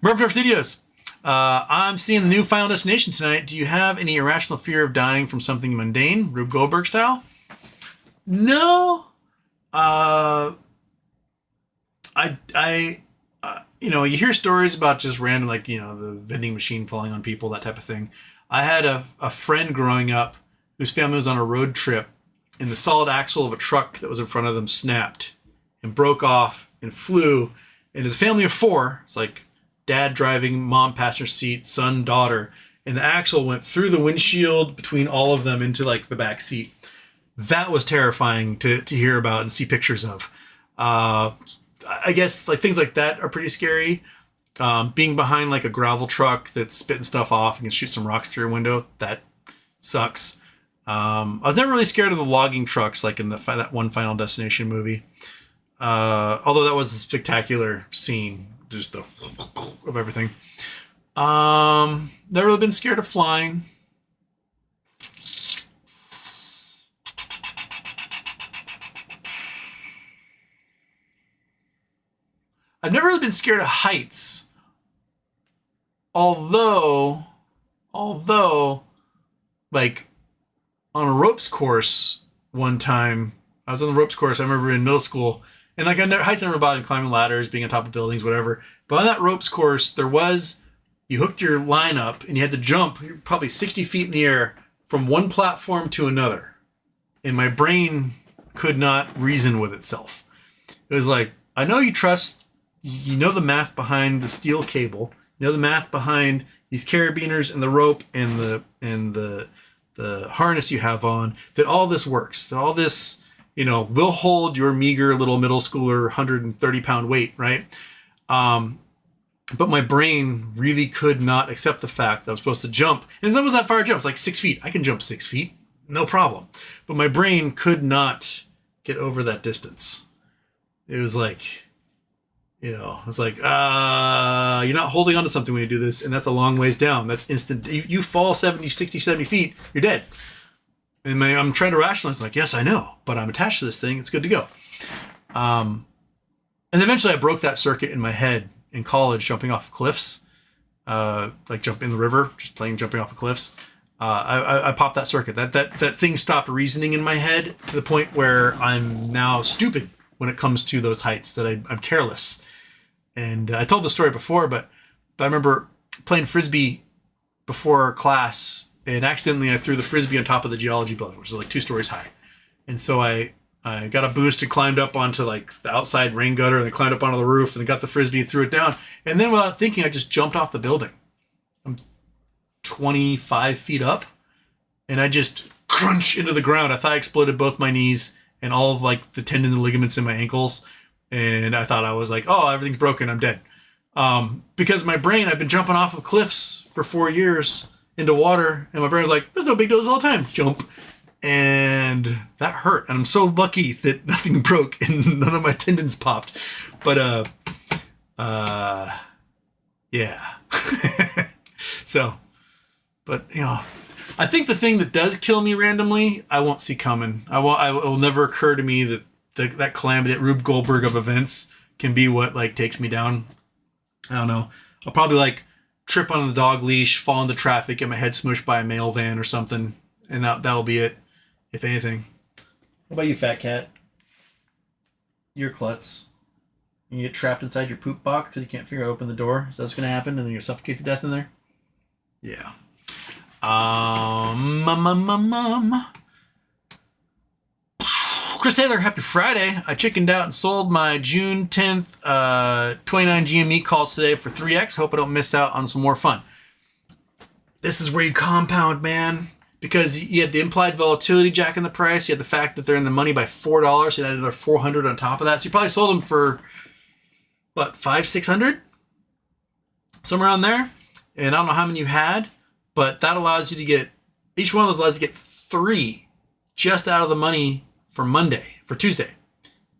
Murph Studios. I'm seeing the new Final Destination tonight. Do you have any irrational fear of dying from something mundane, Rube Goldberg style? No. You hear stories about just random, the vending machine falling on people, that type of thing. I had a friend growing up whose family was on a road trip, and the solid axle of a truck that was in front of them snapped and broke off and flew. And his family of 4, it's like dad driving, mom passenger seat, son, daughter, and the axle went through the windshield between all of them into the back seat. That was terrifying to hear about and see pictures of. I guess things like that are pretty scary. Being behind a gravel truck that's spitting stuff off and can shoot some rocks through a window, that sucks. I was never really scared of the logging trucks in that one Final Destination movie. Although that was a spectacular scene, just of everything. Never really been scared of flying. I've never really been scared of heights. Although, on a ropes course one time, I was on the ropes course, I remember in middle school, and heights never bothered me, climbing ladders, being on top of buildings, whatever. But on that ropes course, you hooked your line up and you had to jump probably 60 feet in the air from one platform to another. And my brain could not reason with itself. It was I know you know the math behind the steel cable, you know the math behind these carabiners and the rope and the harness you have on, that all this works, that all this, will hold your meager little middle schooler 130-pound weight, right? But my brain really could not accept the fact that I was supposed to jump. And that was that far a jump. It's like 6 feet. I can jump 6 feet. No problem. But my brain could not get over that distance. It was like, you're not holding on to something when you do this. And that's a long ways down. That's instant. You fall 70, 60, 70 feet. You're dead. And I'm trying to rationalize. I'm like, yes, I know. But I'm attached to this thing. It's good to go. And eventually I broke that circuit in my head in college, jumping off of cliffs, like jump in the river, just plain jumping off of cliffs. I popped that circuit. That thing stopped reasoning in my head to the point where I'm now stupid when it comes to those heights, that I'm careless. And I told the story before, but I remember playing Frisbee before class, and accidentally I threw the Frisbee on top of the geology building, which is like 2 stories high. And so I got a boost and climbed up onto like the outside rain gutter, and then climbed up onto the roof and got the Frisbee and threw it down. And then without thinking, I just jumped off the building. I'm 25 feet up, and I just crunch into the ground. I thought I exploded both my knees and all of like the tendons and ligaments in my ankles. And I thought I was like, oh, everything's broken. I'm dead. Because my brain, I've been jumping off of cliffs for 4 years into water. And my brain was like, there's no big deal all the time. Jump. And that hurt. And I'm so lucky that nothing broke and none of my tendons popped. But, yeah. So, but, I think the thing that does kill me randomly, I won't see coming. It will never occur to me that that calamity, that Rube Goldberg of events can be what like takes me down. I don't know. I'll probably like trip on a dog leash, fall into traffic, get my head smushed by a mail van or something. And that'll be it, if anything. What about you, fat cat? You're klutz. You get trapped inside your poop box because you can't figure out how to open the door. Is that what's going to happen? And then you suffocate to death in there? Yeah. Chris Taylor, happy Friday. I chickened out and sold my June 10th 29 GME calls today for 3x. Hope I don't miss out on some more fun. This is where you compound, man. Because you had the implied volatility jacking the price. You had the fact that they're in the money by $4. You had another 400 on top of that. So you probably sold them for, what, 500, 600? Somewhere around there. And I don't know how many you had. But that allows you to get, each one of those allows you to get 3 just out of the money for Tuesday.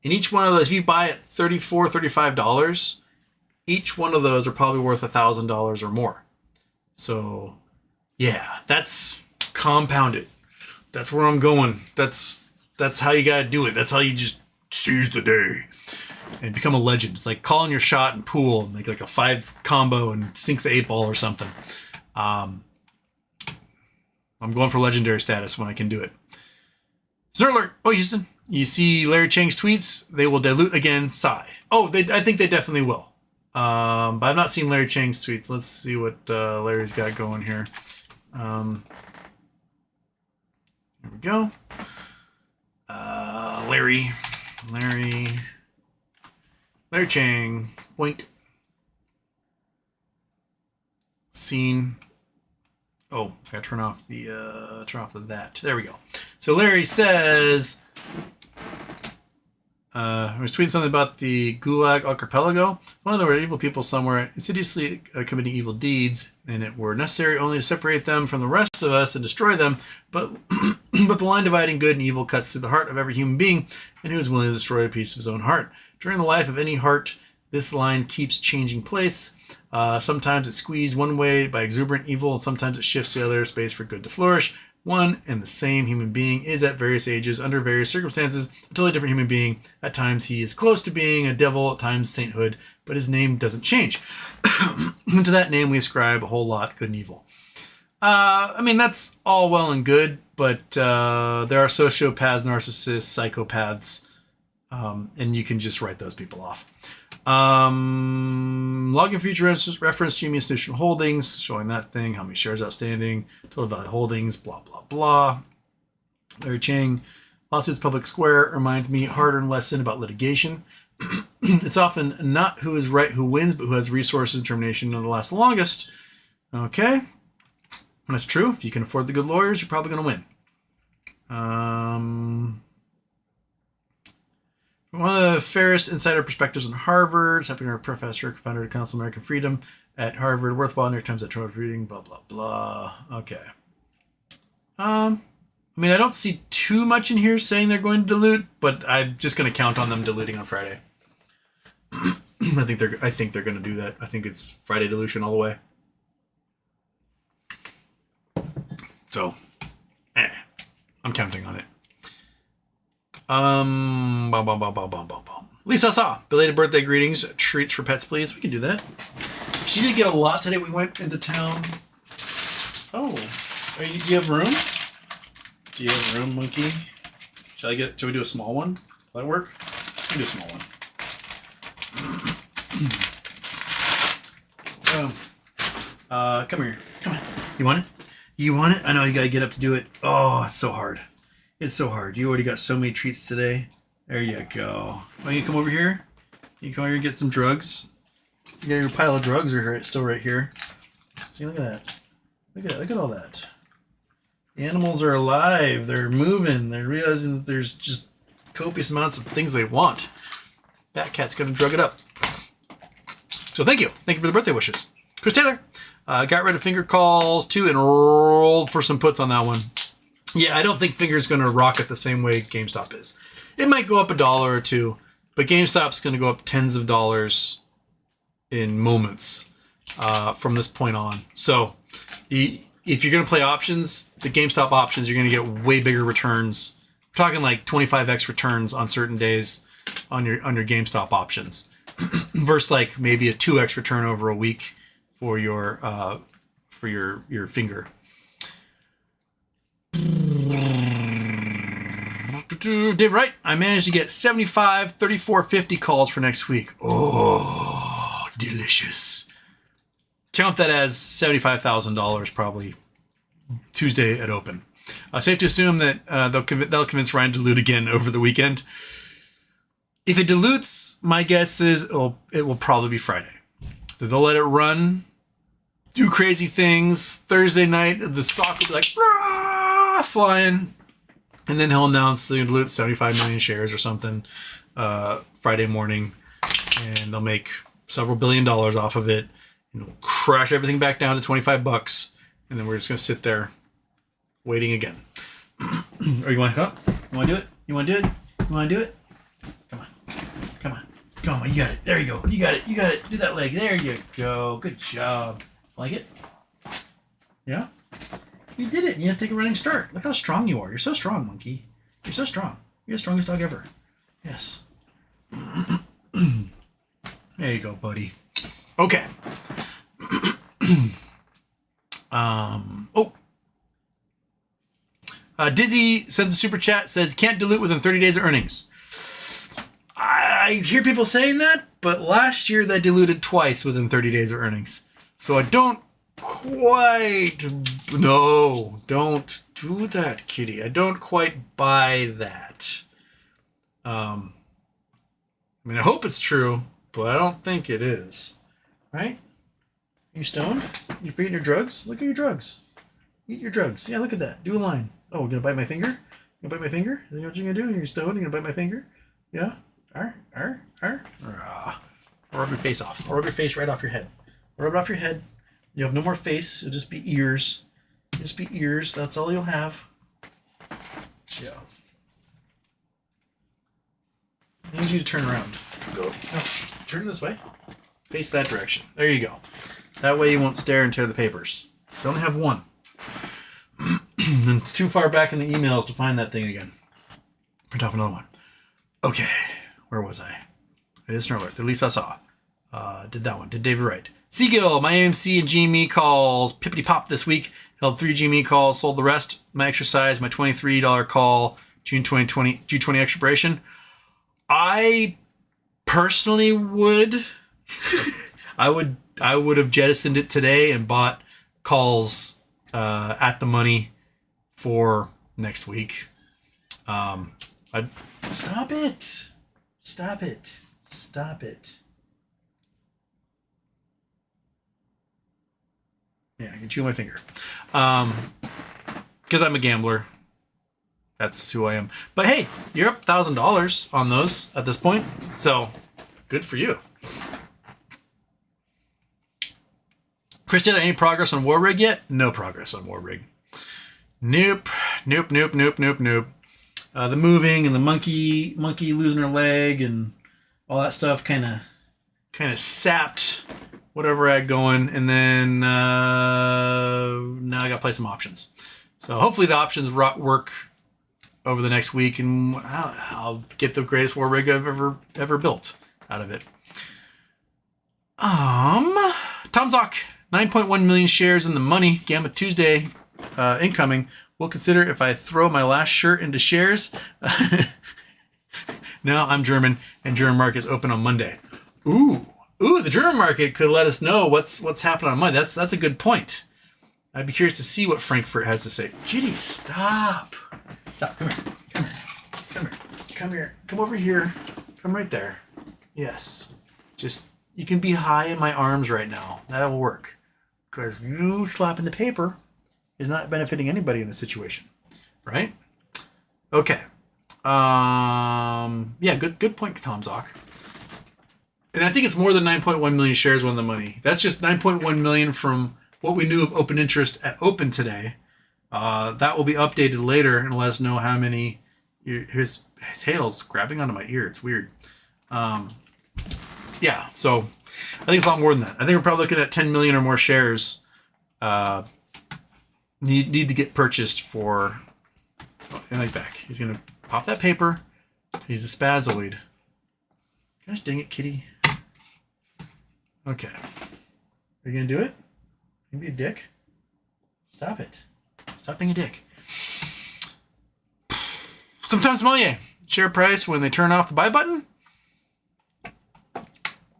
And each one of those, if you buy at $34, $35, each one of those are probably worth $1,000 or more. So, yeah, that's compounded. That's where I'm going. That's how you got to do it. That's how you just seize the day and become a legend. It's like calling your shot in pool and make like a 5 combo and sink the 8 ball or something. I'm going for legendary status when I can do it. Snort alert! Oh, Houston. You see Larry Cheng's tweets? They will dilute again. Sigh. Oh, I think they definitely will. But I've not seen Larry Cheng's tweets. Let's see what Larry's got going here. Here we go. Larry Cheng. Boink. Scene. Oh, I gotta turn off the that. There we go. So Larry says, I was tweeting something about the Gulag Archipelago. One of the evil people somewhere insidiously committing evil deeds, and it were necessary only to separate them from the rest of us and destroy them. But but the line dividing good and evil cuts through the heart of every human being, and who is willing to destroy a piece of his own heart. During the life of any heart, this line keeps changing place. Sometimes it's squeezed one way by exuberant evil, and sometimes it shifts the other space for good to flourish. One and the same human being is at various ages, under various circumstances, a totally different human being. At times he is close to being a devil, at times sainthood, but his name doesn't change. And to that name we ascribe a whole lot, good and evil. I mean, that's all well and good, but there are sociopaths, narcissists, psychopaths, and you can just write those people off. Login future reference GME institutional holdings, showing that thing, how many shares outstanding, total value holdings, blah, blah, blah. Larry Cheng, lawsuits public square reminds me hard-earned lesson about litigation. It's often not who is right who wins, but who has resources and determination to last the longest. Okay. That's true. If you can afford the good lawyers, you're probably going to win. with Ferris, Insider Perspectives in Harvard, Seminar Professor, founder of Council of American Freedom at Harvard, worthwhile New York Times at Troy reading, blah, blah, blah. Okay. I mean, I don't see too much in here saying they're going to dilute, but I'm just going to count on them diluting on Friday. I think they're going to do that. I think it's Friday dilution all the way. So, I'm counting on it. Lisa Saw, belated birthday greetings. Treats for pets, please. We can do that. She did get a lot today. We went into town. Oh, do you have room? Do you have room, Monkey? Shall we do a small one? Will that work? We can do a small one. Come here. Come on. You want it? You want it? I know you gotta get up to do it. Oh, it's so hard. It's so hard. You already got so many treats today. There you go. Oh, you come over here? You come over here and get some drugs? You got your pile of drugs are still right here. See, look at that. Look at that. Look at all that. The animals are alive. They're moving. They're realizing that there's just copious amounts of things they want. Fat Cat's gonna drug it up. So thank you. Thank you for the birthday wishes. Chris Taylor. Got rid of finger calls too and rolled for some puts on that one. Yeah, I don't think Finger's going to rock it the same way GameStop is. It might go up $1 or $2, but GameStop's going to go up tens of dollars in moments from this point on. So if you're going to play options, the GameStop options, you're going to get way bigger returns. We're talking like 25x returns on certain days on your GameStop options versus like maybe a 2x return over a week for your finger. Did right. I managed to get 75, 34, 50 calls for next week. Oh, delicious. Count that as $75,000 probably Tuesday at open. Safe to assume that that'll convince Ryan to dilute again over the weekend. If it dilutes, my guess is it will probably be Friday. They'll let it run, do crazy things. Thursday night, the stock will be like flying, and then he'll announce they're going to dilute 75 million shares or something Friday morning, and they'll make several $1 billion off of it, and it'll crash everything back down to $25, and then we're just going to sit there waiting again. Or you want to come? You want to do it? You want to do it? You want to do it? Come on. Come on. Come on. You got it. There you go. You got it. You got it. Do that leg. There you go. Good job. Like it? Yeah? You did it. You have to take a running start. Look how strong you are. You're so strong, Monkey. You're so strong. You're the strongest dog ever. Yes. There you go, buddy. Okay. Dizzy sends a super chat, says, can't dilute within 30 days of earnings. I hear people saying that, but last year they diluted twice within 30 days of earnings. So I don't quite... No, don't do that, kitty. I don't quite buy that. I mean, I hope it's true, but I don't think it is. Right? You stoned? You eating your drugs? Look at your drugs. Eat your drugs. Yeah, look at that. Do a line. Oh, gonna bite my finger? You gonna bite my finger? Is that what you're gonna do? You're stoned? You gonna bite my finger? Yeah? Rub your face off. I'll rub your face right off your head. I'll rub it off your head. You have no more face. It'll just be ears. It'll just be ears. That's all you'll have. Yeah. I need you to turn around. Go. No, turn this way. Face that direction. There you go. That way you won't stare and tear the papers. So I only have one. And it's too far back in the emails to find that thing again. Print off another one. Okay. Where was I? I did Snarler. At least I saw. Did that one. Did David Wright. Seagill, my AMC and GME calls. Pippity pop this week. Held 3 GME calls. Sold the rest. My exercise. My $23 call. June 2020 expiration. I personally would. I would have jettisoned it today and bought calls at the money for next week. I'd stop it. Stop it. Stop it. Yeah, I can chew my finger. Because I'm a gambler. That's who I am. But hey, you're up $1,000 on those at this point, so good for you. Chris Taylor, any progress on War Rig yet? No progress on War Rig. Nope. The moving and the monkey losing her leg and all that stuff kind of sapped whatever I had going, and then now I got to play some options. So hopefully the options work over the next week, and I'll get the greatest War Rig I've ever built out of it. Tom Zock, 9.1 million shares in the money. Gamma Tuesday incoming. We'll consider if I throw my last shirt into shares. Now I'm German, and German market is open on Monday. Ooh, the German market could let us know what's happening on Monday. That's a good point. I'd be curious to see what Frankfurt has to say. Kitty, stop. Come here. Come over here. Come right there. Yes. Just, you can be high in my arms right now. That'll work. Because you slapping the paper is not benefiting anybody in this situation. Right? Okay. Yeah, good point, Tom Zock. And I think it's more than 9.1 million shares won the money. That's just 9.1 million from what we knew of open interest at open today. That will be updated later and let us know how many. His tail's grabbing onto my ear. It's weird. Yeah, so I think it's a lot more than that. I think we're probably looking at 10 million or more shares need to get purchased for. Oh, and he's back. He's gonna pop that paper. He's a spazoid. Gosh dang it, kitty. Okay. Are you gonna do it? You be a dick? Stop it. Stop being a dick. Sometimes Moliere. Share price when they turn off the buy button?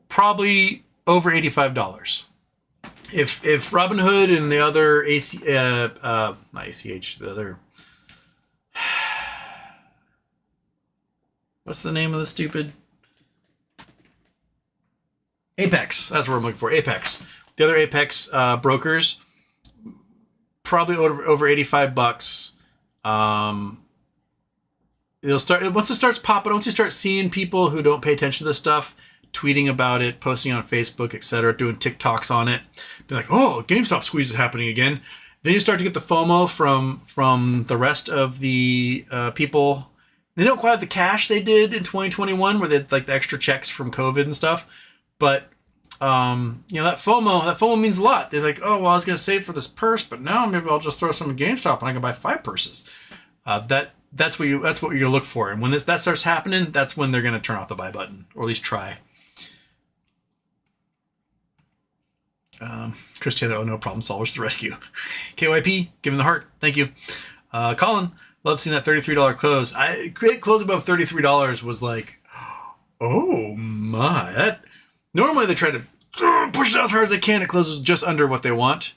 Probably over $85. If Robinhood and the other not ACH, the other, what's the name of the stupid? Apex. That's what I'm looking for. Apex. The other Apex brokers, probably over $85. It'll start once it starts popping. Once you start seeing people who don't pay attention to this stuff tweeting about it, posting on Facebook, etc., doing TikToks on it, be like, "Oh, GameStop squeeze is happening again." Then you start to get the FOMO from the rest of the people. They don't quite have the cash they did in 2021, where they had like the extra checks from COVID and stuff. But that FOMO means a lot. They're like, "Oh, well, I was going to save for this purse, but now maybe I'll just throw some in GameStop and I can buy 5 purses." That's what you're going to look for. And when that starts happening, that's when they're going to turn off the buy button, or at least try. Chris Taylor, oh, no problem solvers to the rescue. KYP, give him the heart. Thank you. Colin, love seeing that $33 close. Close above $33 was like, oh my. That normally they try to push it out as hard as they can. It closes just under what they want,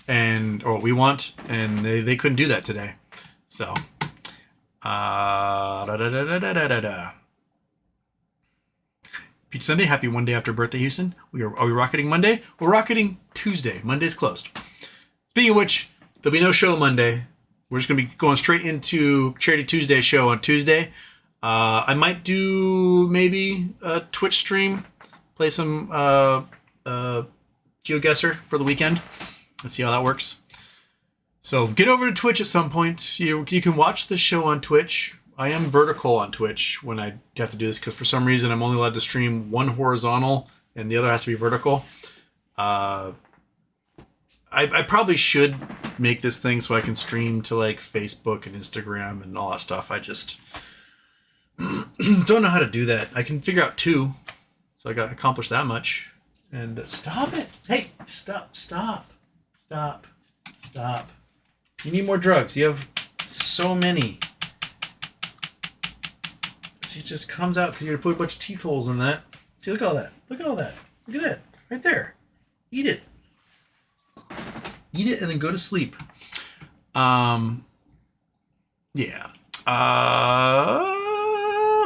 or what we want, and they couldn't do that today. So, Peach Sunday, happy one day after birthday, Houston. Are we rocketing Monday? We're rocketing Tuesday. Monday's closed. Speaking of which, there'll be no show Monday. We're just going to be going straight into Charity Tuesday show on Tuesday. I might do maybe a Twitch stream, play some GeoGuessr for the weekend. Let's see how that works. So get over to Twitch at some point. You can watch the show on Twitch. I am vertical on Twitch when I have to do this because for some reason I'm only allowed to stream one horizontal and the other has to be vertical. I probably should make this thing so I can stream to like Facebook and Instagram and all that stuff. I just don't know how to do that. I can figure out 2, so I got to accomplish that much. And stop it! Hey, stop! You need more drugs. You have so many. See, it just comes out because you're gonna put a bunch of teeth holes in that. See, look at all that. Look at that. Right there. Eat it and then go to sleep. Yeah.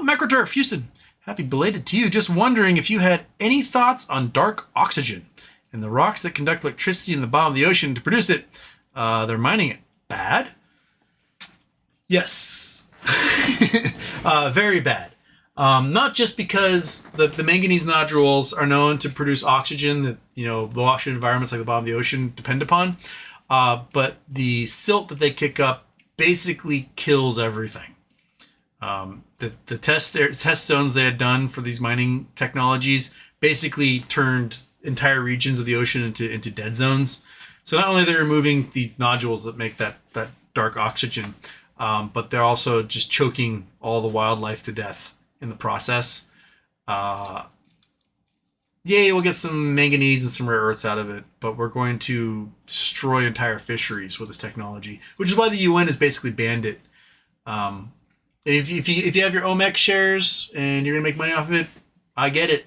Macroturf, Houston. Happy belated to you. Just wondering if you had any thoughts on dark oxygen and the rocks that conduct electricity in the bottom of the ocean to produce it. They're mining it. Bad? Yes. Very bad. Not just because the manganese nodules are known to produce oxygen that, low oxygen environments like the bottom of the ocean depend upon, but the silt that they kick up basically kills everything. The test zones they had done for these mining technologies basically turned entire regions of the ocean into dead zones. So not only are they removing the nodules that make that dark oxygen, but they're also just choking all the wildlife to death in the process. We'll get some manganese and some rare earths out of it, but we're going to destroy entire fisheries with this technology, which is why the UN has basically banned it. If you have your OMEX shares and you're gonna make money off of it, I get it.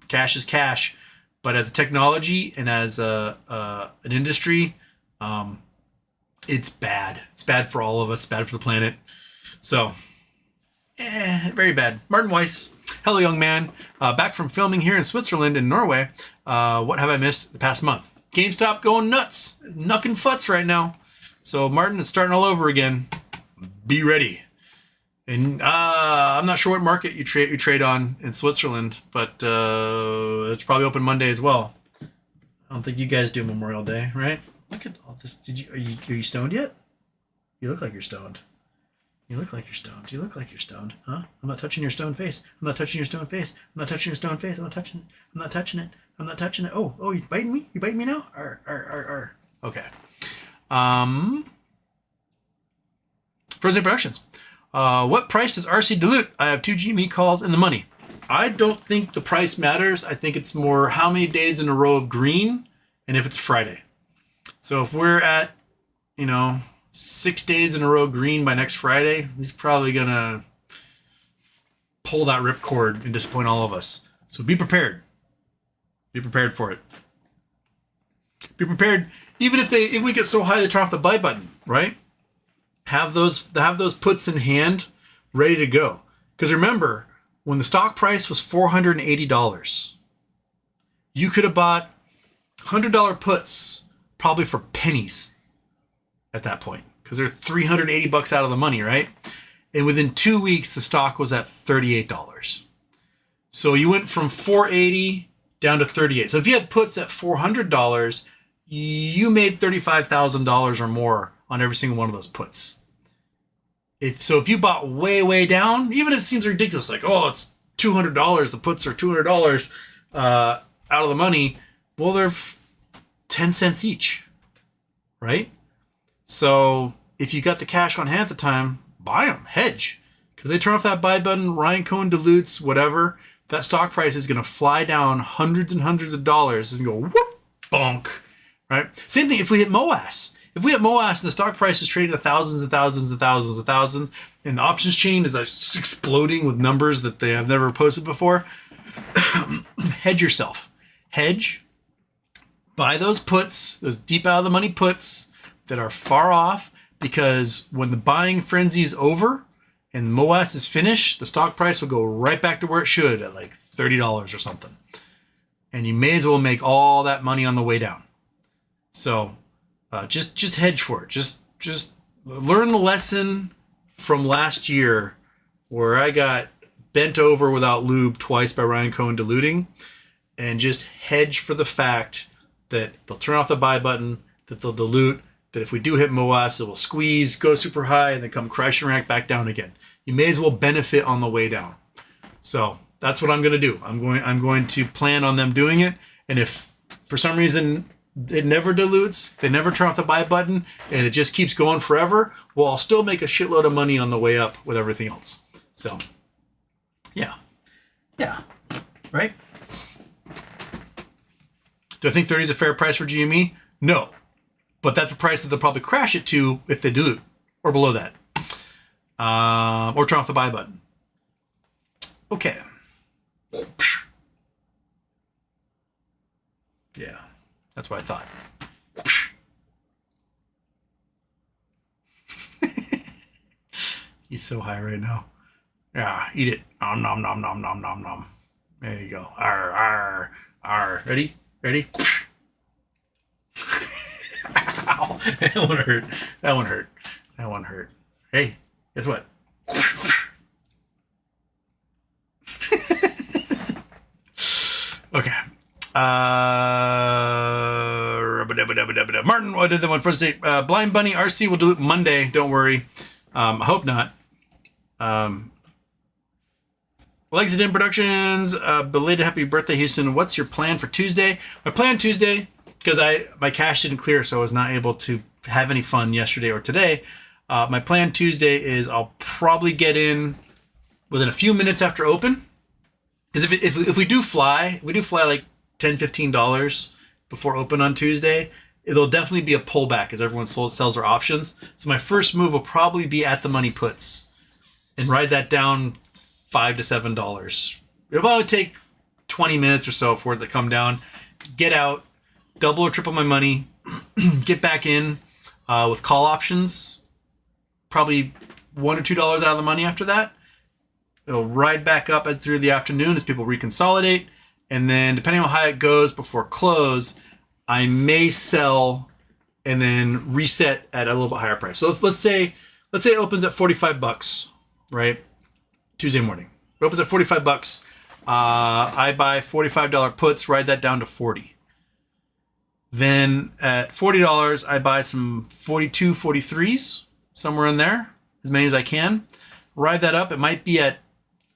Cash is cash, but as a technology and as an industry, it's bad. It's bad for all of us. Bad for the planet. So, very bad. Martin Weiss. Hello, young man. Back from filming here in Switzerland and Norway. What have I missed the past month? GameStop going nuts. Nucking futs right now. So, Martin, it's starting all over again. Be ready. And I'm not sure what market you trade on in Switzerland, but it's probably open Monday as well. I don't think you guys do Memorial Day, right? Look at all this. Are you stoned yet? You look like you're stoned. You look like you're stoned. Do you look like you're stoned? Huh? I'm not touching your stone face. I'm not touching your stone face. I'm not touching your stone face. I'm not touching it. I'm not touching it. I'm not touching it. Oh, you biting me? You biting me now? Arr. Okay. Frozen Productions. What price does RC dilute? I have 2 GME calls in the money. I don't think the price matters. I think it's more how many days in a row of green and if it's Friday. So if we're at, 6 days in a row green by next Friday, he's probably going to pull that ripcord and disappoint all of us. So be prepared. Be prepared for it. Be prepared. Even if we get so high they turn off the buy button, right? Have those puts in hand, ready to go. Because remember, when the stock price was $480, you could have bought $100 puts probably for pennies at that point, because they're $380 out of the money, right? And within 2 weeks, the stock was at $38. So you went from $480 down to $38. So if you had puts at $400, you made $35,000 or more on every single one of those puts. If you bought way down, even if it seems ridiculous, like, it's $200, the puts are $200 out of the money, well, they're 10 cents each, right? So if you got the cash on hand at the time, buy them, hedge. Because they turn off that buy button, Ryan Cohen dilutes, whatever, that stock price is going to fly down hundreds and hundreds of dollars and go whoop, bonk, right? Same thing if we hit MOAS. If we hit MOAS and the stock price is trading at thousands and thousands and thousands and thousands, and the options chain is exploding with numbers that they have never posted before, hedge yourself. Hedge. Buy those puts, those deep out of the money puts that are far off, because when the buying frenzy is over and MOAS is finished, the stock price will go right back to where it should at like $30 or something. And you may as well make all that money on the way down. So just hedge for it. Just learn the lesson from last year where I got bent over without lube twice by Ryan Cohen diluting, and just hedge for the fact that they'll turn off the buy button, that they'll dilute, that if we do hit MOAS, it will squeeze, go super high, and then come crashing right back down again. You may as well benefit on the way down. So that's what I'm going to do. I'm going to plan on them doing it. And if for some reason it never dilutes, they never turn off the buy button, and it just keeps going forever, well, I'll still make a shitload of money on the way up with everything else. So, yeah, right? Do I think 30 is a fair price for GME? No. But that's a price that they'll probably crash it to if they dilute, or below that. Or turn off the buy button. Okay. Yeah, that's what I thought. He's so high right now. Yeah, eat it. Nom nom nom nom nom nom nom. There you go. Arr, arr, arr. Ready? Ow. That one hurt. Hey, guess what? Okay. Martin, what did the one first date? Blind Bunny RC will do it Monday. Don't worry. I hope not. Lexington Productions, belated happy birthday, Houston. What's your plan for Tuesday? My plan Tuesday, because my cash didn't clear, so I was not able to have any fun yesterday or today. My plan Tuesday is I'll probably get in within a few minutes after open. Because if we do fly like $10, $15 before open on Tuesday, it'll definitely be a pullback as everyone sells their options. So my first move will probably be at the money puts and ride that down $5 to $7. It'll probably take 20 minutes or so for it to come down. Get out, double or triple my money, get back in with call options, probably $1 or $2 out of the money after that. It'll ride back up through the afternoon as people reconsolidate. And then depending on how high it goes before close, I may sell and then reset at a little bit higher price. So let's say it opens at $45, right? Tuesday morning. It opens at $45. I buy $45 puts, ride that down to 40. Then at $40, I buy some 42, 43s, somewhere in there, as many as I can. Ride that up. It might be at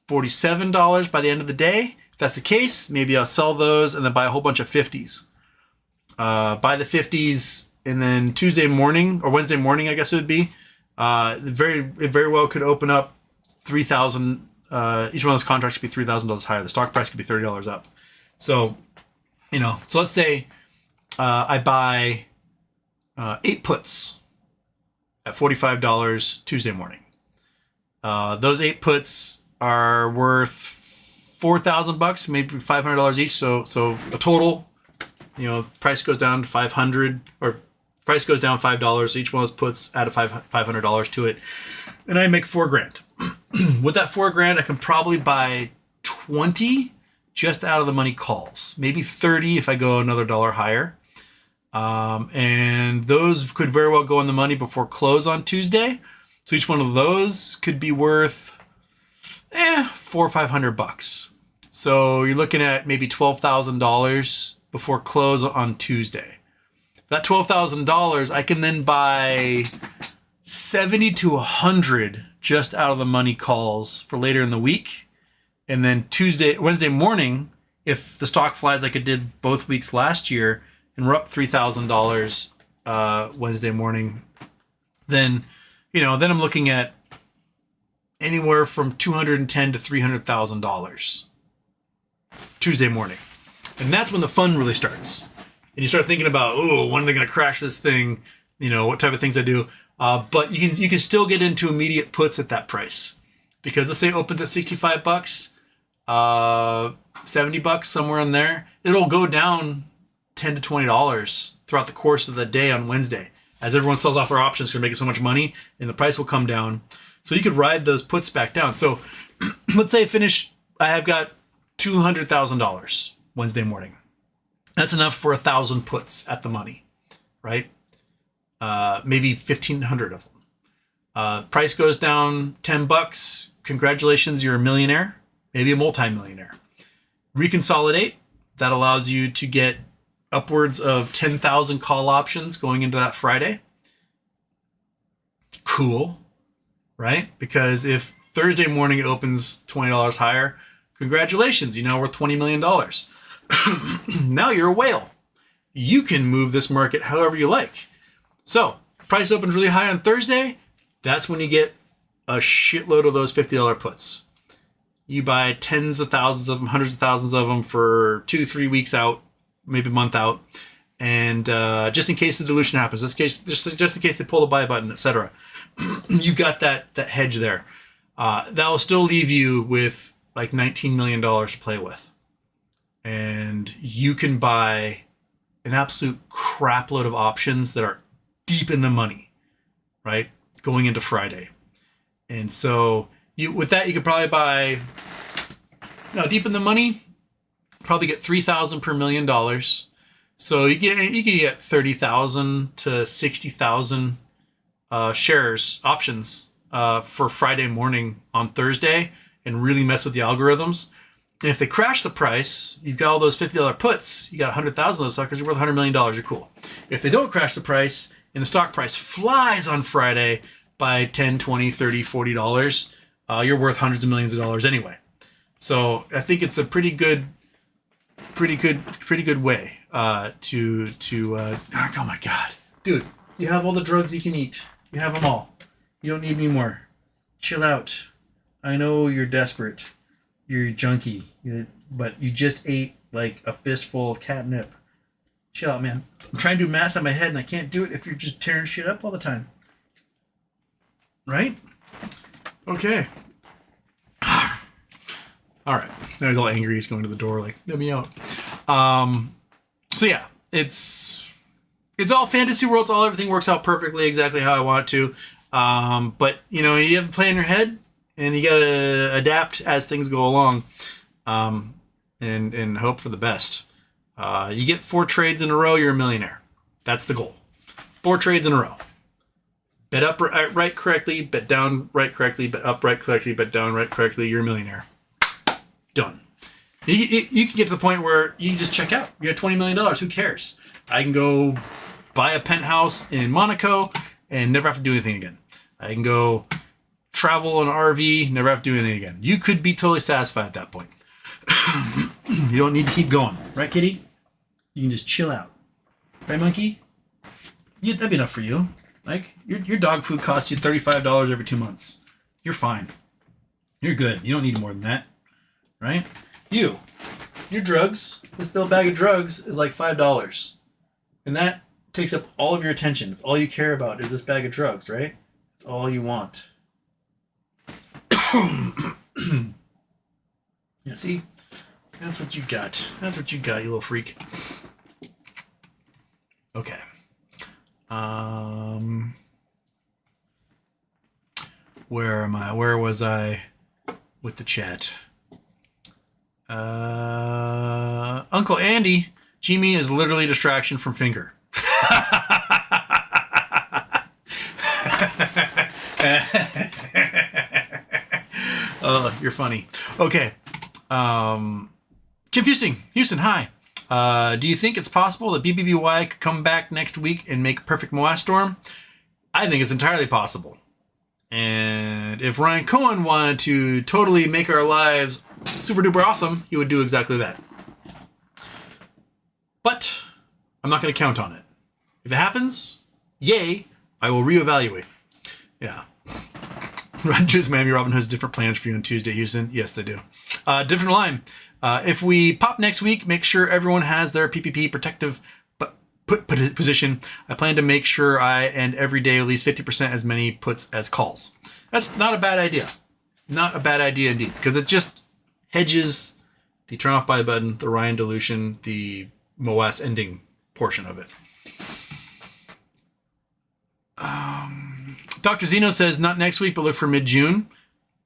$47 by the end of the day. If that's the case, maybe I'll sell those and then buy a whole bunch of 50s. Buy the 50s, and then Tuesday morning or Wednesday morning, I guess it would be. It very well could open up 3,000. Each one of those contracts could be $3,000 higher. The stock price could be $30 up. So, so let's say I buy 8 puts at $45 Tuesday morning. Those 8 puts are worth $4,000, maybe $500 each. So a total, price goes down to $500, or price goes down $5. So each one of those puts add $500 to it, and I make $4,000. With that $4,000, I can probably buy 20 just out of the money calls, maybe 30 if I go another dollar higher. And those could very well go in the money before close on Tuesday. So each one of those could be worth $400 or $500. So you're looking at maybe $12,000 before close on Tuesday. That $12,000, I can then buy 70 to 100 just out of the money calls for later in the week. And then Wednesday morning, if the stock flies like it did both weeks last year, and we're up $3,000 Wednesday morning, then I'm looking at anywhere from $210,000 to $300,000 Tuesday morning. And that's when the fun really starts. And you start thinking about, when are they going to crash this thing? What type of things I do. But you can still get into immediate puts at that price. Because let's say it opens at $65, $70, somewhere in there. It'll go down $10 to $20 throughout the course of the day on Wednesday. As everyone sells off their options because they're making so much money, and the price will come down. So you could ride those puts back down. So let's say I have got $200,000 Wednesday morning. That's enough for 1,000 puts at the money, right? Maybe 1,500 of them. Price goes down $10. Congratulations, you're a millionaire, maybe a multi-millionaire. Reconsolidate. That allows you to get upwards of 10,000 call options going into that Friday. Cool, right? Because if Thursday morning it opens $20 higher, congratulations, you're now worth $20 million. Now you're a whale. You can move this market however you like. So, price opens really high on Thursday. That's when you get a shitload of those $50 puts. You buy tens of thousands of them, hundreds of thousands of them for 2-3 weeks out, maybe a month out. And just in case the dilution happens, just in case they pull the buy button, etc. You got that hedge there. That will still leave you with like $19 million to play with. And you can buy an absolute crap load of options that are deep in the money, right? Going into Friday. And so with that, you could probably buy, deep in the money, probably get $3,000 per $1 million. So you can get 30,000 to 60,000 shares, options for Friday morning on Thursday and really mess with the algorithms. And if they crash the price, you've got all those $50 puts, you got 100,000 of those suckers, you're worth $100 million, you're cool. If they don't crash the price and the stock price flies on Friday by 10, 20, 30, $40, you're worth hundreds of millions of dollars anyway. So I think it's a pretty good way oh my God, dude, you have all the drugs you can eat. You have them all. You don't need any more. Chill out. I know you're desperate. You're a junkie, but you just ate like a fistful of catnip. Chill out, man. I'm trying to do math in my head and I can't do it if you're just tearing shit up all the time. Right? Okay. All right. Now he's all angry. He's going to the door like, let me out. So yeah, it's all fantasy world. It's all, everything works out perfectly exactly how I want it to. But you know, you have a plan in your head and you gotta adapt as things go along. And hope for the best. You get 4 trades in a row, you're a millionaire. That's the goal. 4 trades in a row. Bet up right correctly, bet down right correctly, bet up right correctly, bet down right correctly, you're a millionaire. Done. You can get to the point where you can just check out. You got $20 million. Who cares? I can go buy a penthouse in Monaco and never have to do anything again. I can go travel in an RV, never have to do anything again. You could be totally satisfied at that point. You don't need to keep going. Right, kitty? You can just chill out. Right, monkey? Yeah, that'd be enough for you. Like, your dog food costs you $35 every 2 months. You're fine. You're good. You don't need more than that. Right? Your drugs, this little bag of drugs is like $5. And that takes up all of your attention. It's all you care about is this bag of drugs, right? It's all you want. Yeah, see? That's what you got. That's what you got, you little freak. Okay. Where am I? Where was I with the chat? Uncle Andy, GME is literally a distraction from finger. Oh, you're funny. Okay. Confusing. Houston, hi. Do you think it's possible that BBBY could come back next week and make a perfect Moas storm? I think it's entirely possible. And if Ryan Cohen wanted to totally make our lives super duper awesome, he would do exactly that. But I'm not going to count on it. If it happens, yay, I will reevaluate. Yeah. Rogers, Miami Robin has different plans for you on Tuesday, Houston. Yes, they do. Different line. If we pop next week, make sure everyone has their PPP protective position. I plan to make sure I end every day at least 50% as many puts as calls. That's not a bad idea. Not a bad idea indeed, because it just hedges the turn off buy button, the Ryan dilution, the MOAS ending portion of it. Dr. Zeno says not next week, but look for mid-June.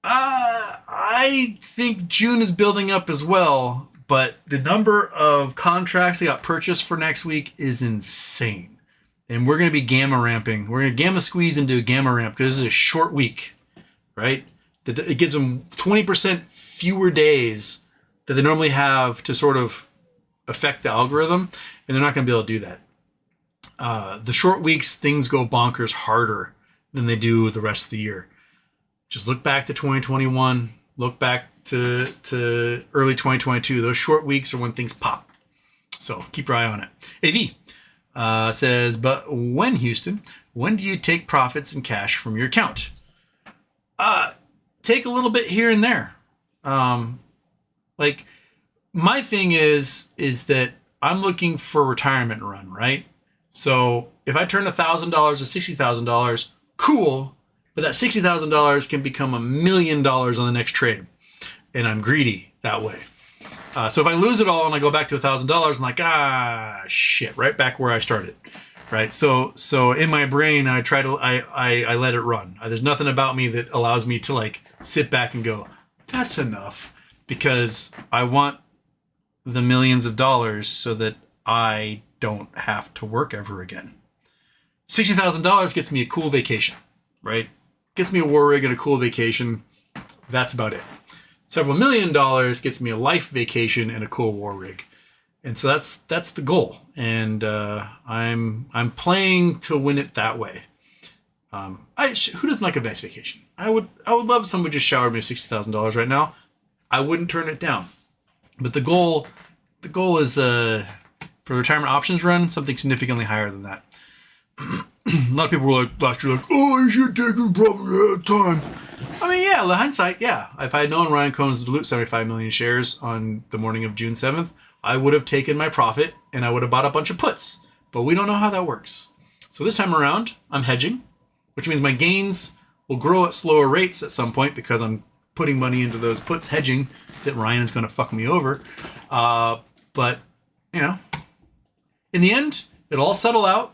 I think June is building up as well, but the number of contracts that got purchased for next week is insane. And we're going to be gamma ramping. We're going to gamma squeeze into a gamma ramp because this is a short week, right? It gives them 20% fewer days that they normally have to sort of affect the algorithm, and they're not going to be able to do that. The short weeks, things go bonkers harder than they do the rest of the year. Just look back to 2021, look back to early 2022. Those short weeks are when things pop. So keep your eye on it. AV says, but when, Houston, when do you take profits and cash from your account? Take a little bit here and there. Like my thing is that I'm looking for a retirement run, right? So if I turn $1,000 to $60,000, cool. But that $60,000 can become $1 million on the next trade. And I'm greedy that way. So if I lose it all and I go back to $1,000, I'm like, shit, right back where I started. Right. So in my brain, I try to, I let it run. There's nothing about me that allows me to like sit back and go, that's enough, because I want the millions of dollars so that I don't have to work ever again. $60,000 gets me a cool vacation, right? gets me a war rig and a cool vacation. That's about it. Several $1 million gets me a life vacation and a cool war rig. And so that's the goal. And I'm playing to win it that way. Who doesn't like a nice vacation? I would love somebody just showered me $60,000 right now. I wouldn't turn it down. But the goal is for the retirement options run, something significantly higher than that. A lot of people were like last year, like, oh, you should take your profit time. I mean, yeah, the hindsight, yeah. If I had known Ryan Cohen was to dilute 75 million shares on the morning of June 7th, I would have taken my profit and I would have bought a bunch of puts. But we don't know how that works. So this time around, I'm hedging, which means my gains will grow at slower rates at some point because I'm putting money into those puts hedging that Ryan is going to fuck me over. But, you know, in the end, it'll all settle out.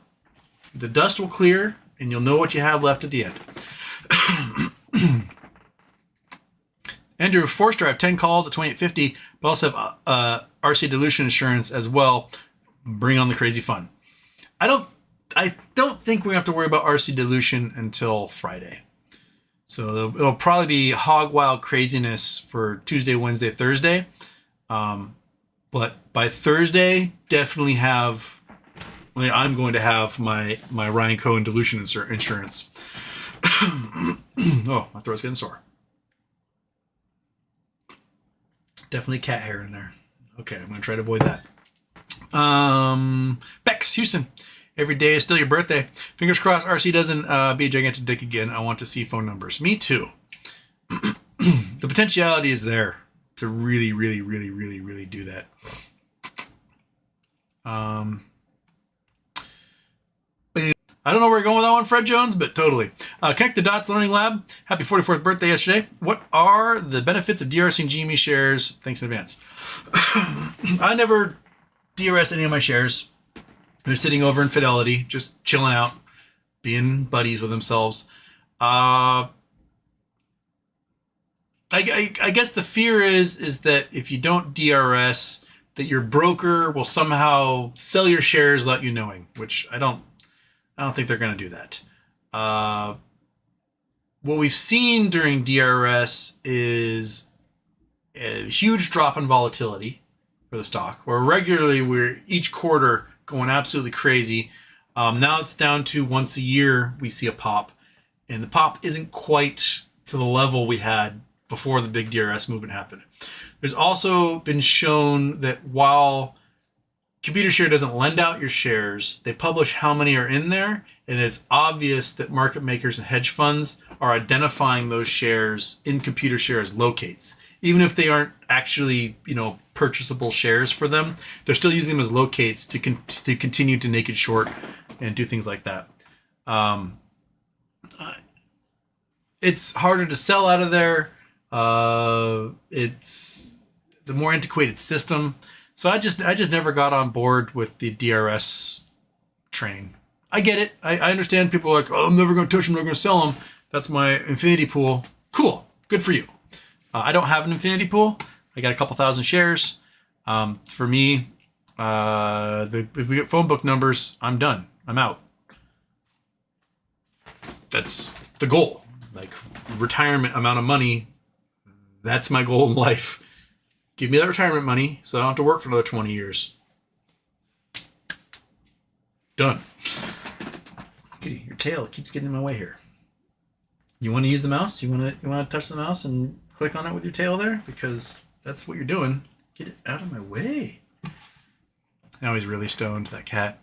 The dust will clear and you'll know what you have left at the end. Andrew Forster, I have 10 calls at 28.50, but also have RC dilution insurance as well. Bring on the crazy fun. I don't think we have to worry about RC dilution until Friday. So it'll probably be hog wild craziness for Tuesday, Wednesday, Thursday. But by Thursday, definitely I'm going to have my Ryan Cohen dilution insurance. Oh, my throat's getting sore. Definitely cat hair in there. Okay, I'm going to try to avoid that. Bex, Houston. Every day is still your birthday. Fingers crossed RC doesn't be a gigantic dick again. I want to see phone numbers. Me too. The potentiality is there to really, really, really, really, really do that. I don't know where you're going with that one, Fred Jones, but totally. Connect the Dots Learning Lab. Happy 44th birthday yesterday. What are the benefits of DRSing GME shares? Thanks in advance. I never DRSed any of my shares. They're sitting over in Fidelity, just chilling out, being buddies with themselves. I guess the fear is that if you don't DRS, that your broker will somehow sell your shares without you knowing, which I don't think they're going to do that. What we've seen during DRS is a huge drop in volatility for the stock, where regularly we're each quarter going absolutely crazy. Now it's down to once a year we see a pop, and the pop isn't quite to the level we had before the big DRS movement happened. There's also been shown that while Computershare doesn't lend out your shares, they publish how many are in there, and it's obvious that market makers and hedge funds are identifying those shares in Computershare as locates. Even if they aren't actually, purchasable shares for them, they're still using them as locates to continue to naked short and do things like that. It's harder to sell out of there. It's the more antiquated system. So I just never got on board with the DRS train. I get it. I understand people are like, oh, I'm never going to touch them. I'm never going to sell them. That's my infinity pool. Cool. Good for you. I don't have an infinity pool. I got a couple thousand shares. For me, if we get phone book numbers, I'm done. I'm out. That's the goal. Like retirement amount of money. That's my goal in life. Give me that retirement money so I don't have to work for another 20 years. Done. Your tail keeps getting in my way here. You want to use the mouse? You want to touch the mouse and click on it with your tail there? Because that's what you're doing. Get it out of my way. Now he's really stoned, that cat.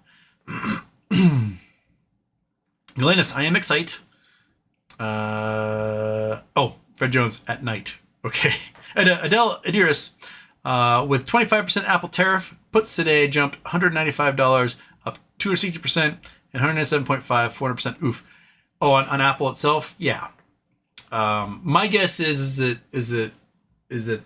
Glennis, I am excited. Fred Jones at night. Okay. Adele Adiris, with 25% Apple tariff, puts today jumped $195, up 260%, and 197.5, 400%. Oof. Oh, on Apple itself, yeah. My guess is that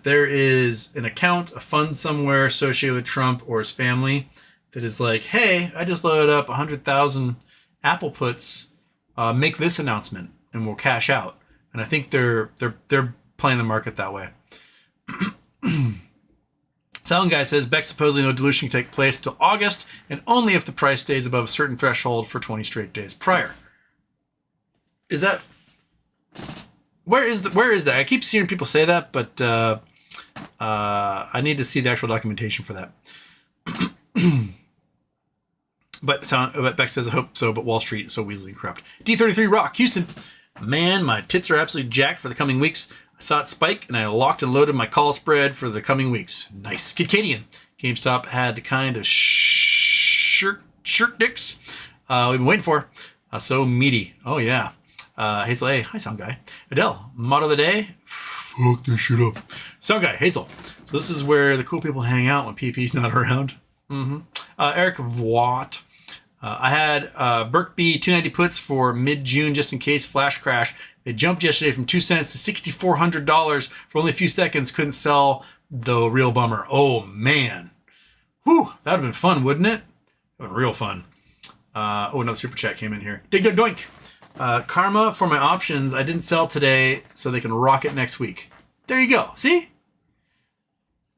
there is an account, a fund somewhere associated with Trump or his family that is like, hey, I just loaded up 100,000 Apple puts. Make this announcement, and we'll cash out. And I think they're playing the market that way. Sound Guy says Beck supposedly no dilution can take place till August, and only if the price stays above a certain threshold for 20 straight days prior. Is that Where is that? I keep seeing people say that, but I need to see the actual documentation for that. But Beck says, I hope so, but Wall Street is so weaselly and corrupt. D33 Rock, Houston. Man, my tits are absolutely jacked for the coming weeks. I saw it spike, and I locked and loaded my call spread for the coming weeks. Nice. Kidcadian. GameStop had the kind of shirt dicks we've been waiting for. So meaty. Oh, yeah. Hazel A. Hi, Sound Guy. Adele. Motto of the day. Fuck this shit up. Sound Guy. Hazel. So this is where the cool people hang out when PP's not around. Eric Watt. I had Berkby 290 puts for mid-June just in case flash crash. They jumped yesterday from 2 cents to $6,400 for only a few seconds. Couldn't sell, though. Real bummer. Oh, man. Whew. That would have been fun, wouldn't it? That would have been real fun. Another super chat came in here. Dig Dug Doink. Karma for my options. I didn't sell today, so they can rock it next week. There you go. See?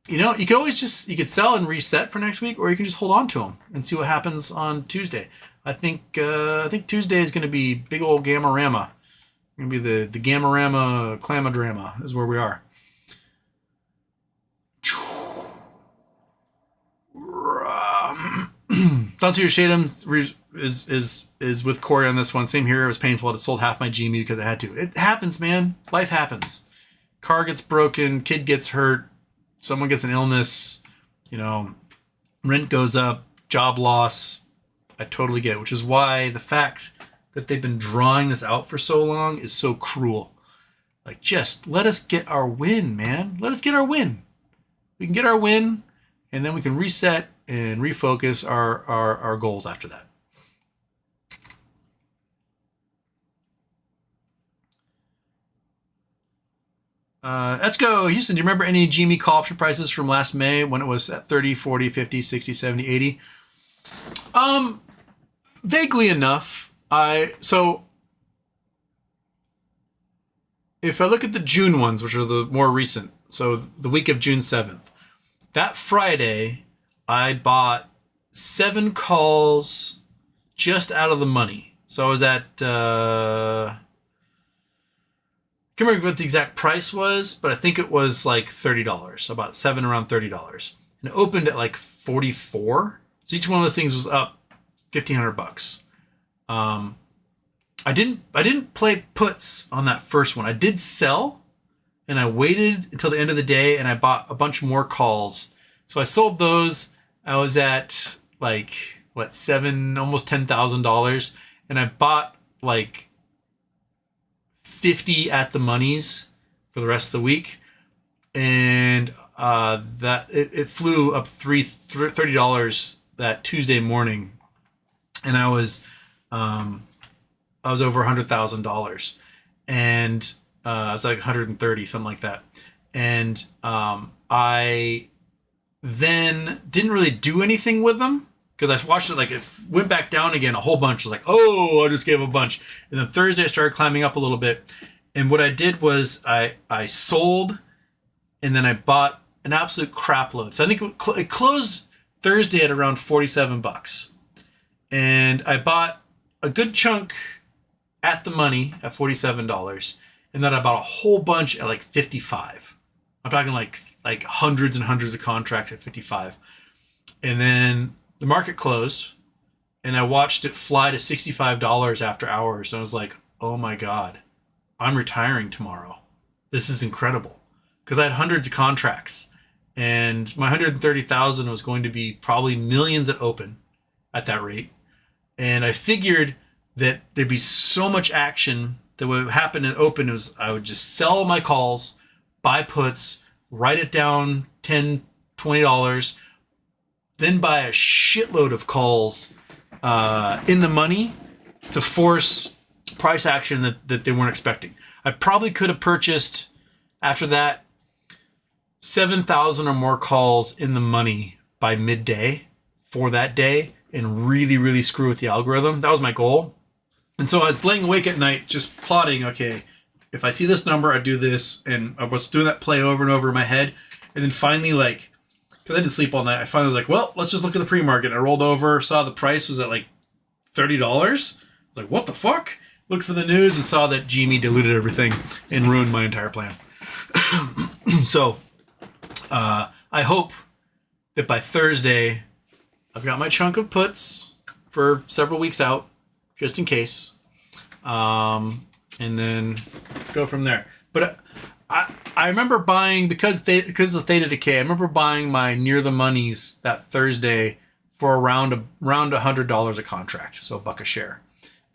You know, you could always you could sell and reset for next week, or you can just hold on to them and see what happens on Tuesday. I think Tuesday is going to be big old Gamma-rama. Going to be the Gamma-rama Clamadrama is where we are. Don't see your Shadem is with Corey on this one. Same here. It was painful. I just sold half my GME because I had to. It happens, man. Life happens. Car gets broken. Kid gets hurt. Someone gets an illness. You know, rent goes up. Job loss. I totally get it, which is why the fact that they've been drawing this out for so long is so cruel. Like, just let us get our win, man. Let us get our win. We can get our win, and then we can reset and refocus our goals after that. Let's go. Houston, do you remember any GME call option prices from last May when it was at 30, 40, 50, 60, 70, 80? Vaguely enough. So if I look at the June ones, which are the more recent, so the week of June 7th, that Friday, I bought 7 calls just out of the money. So I was at, I can't remember what the exact price was, but I think it was like $30. So about 7 around $30. And it opened at like 44. So each one of those things was up $1,500. I didn't play puts on that first one. I did sell, and I waited until the end of the day, and I bought a bunch more calls. So I sold those. I was at like almost $10,000, and I bought like 50 at the monies for the rest of the week, and that it flew up $30 that Tuesday morning, and I was over $100,000, and I was like 130, something like that, and I then didn't really do anything with them because I watched it, like it went back down again a whole bunch. I was like, oh, I just gave a bunch. And then Thursday I started climbing up a little bit. And what I did was I sold, and then I bought an absolute crap load. So I think it closed Thursday at around $47. And I bought a good chunk at the money at $47. And then I bought a whole bunch at like 55. I'm talking like hundreds and hundreds of contracts at 55. And then the market closed, and I watched it fly to $65 after hours. And I was like, oh my God, I'm retiring tomorrow. This is incredible. Because I had hundreds of contracts, and my 130,000 was going to be probably millions at open at that rate. And I figured that there'd be so much action that would happen in open. I would just sell my calls, buy puts, write it down $10, $20, then buy a shitload of calls in the money to force price action that they weren't expecting. I probably could have purchased, after that, 7,000 or more calls in the money by midday for that day and really, really screw with the algorithm. That was my goal. And so I was laying awake at night just plotting, okay, if I see this number, I do this. And I was doing that play over and over in my head. And then finally, like, because I didn't sleep all night, I finally was like, well, let's just look at the pre-market. I rolled over, saw the price was at like $30. I was like, what the fuck? looked for the news and saw that GME diluted everything and ruined my entire plan. So I hope that by Thursday, I've got my chunk of puts for several weeks out, just in case, and then go from there. But I remember buying, because of the theta decay, I remember buying my near the monies that Thursday for around $100 a contract, so $1 a share.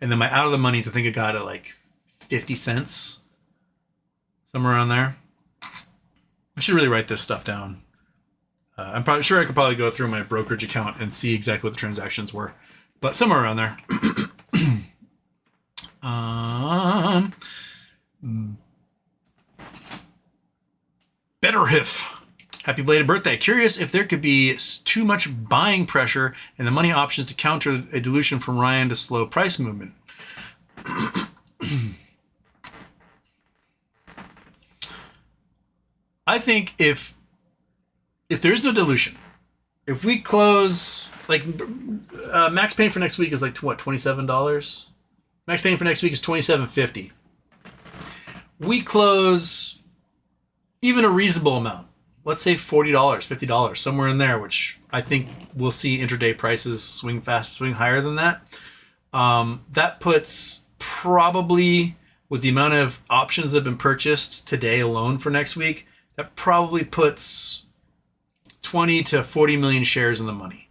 And then my out of the monies, I think I got it like 50 cents, somewhere around there. I should really write this stuff down. I'm probably sure I could probably go through my brokerage account and see exactly what the transactions were, but somewhere around there. Better Hiff. Happy belated birthday. Curious if there could be too much buying pressure in the money options to counter a dilution from Ryan to slow price movement. I think if there's no dilution, if we close, like, max pain for next week is like, what, $27? Max pain for next week is $27.50. We close even a reasonable amount. Let's say $40, $50, somewhere in there, which I think we'll see intraday prices swing higher than that. That puts probably, with the amount of options that have been purchased today alone for next week, that probably puts 20 to 40 million shares in the money.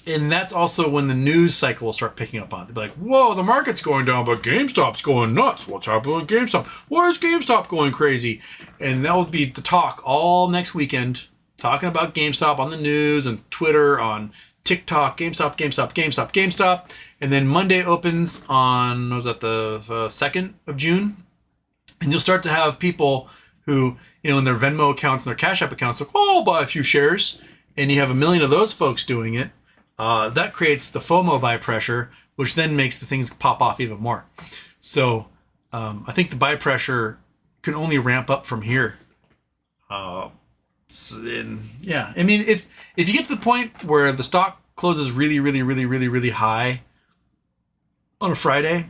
And that's also when the news cycle will start picking up on it. They'll be like, whoa, the market's going down, but GameStop's going nuts. What's happening with GameStop? Why is GameStop going crazy? And that will be the talk all next weekend, talking about GameStop on the news and Twitter, on TikTok, GameStop. And then Monday opens on, was that the 2nd of June? And you'll start to have people who, in their Venmo accounts and their Cash App accounts, like, oh, I'll buy a few shares. And you have 1 million of those folks doing it. That creates the FOMO buy pressure, which then makes the things pop off even more. So I think the buy pressure can only ramp up from here. I mean, if you get to the point where the stock closes really high on a Friday,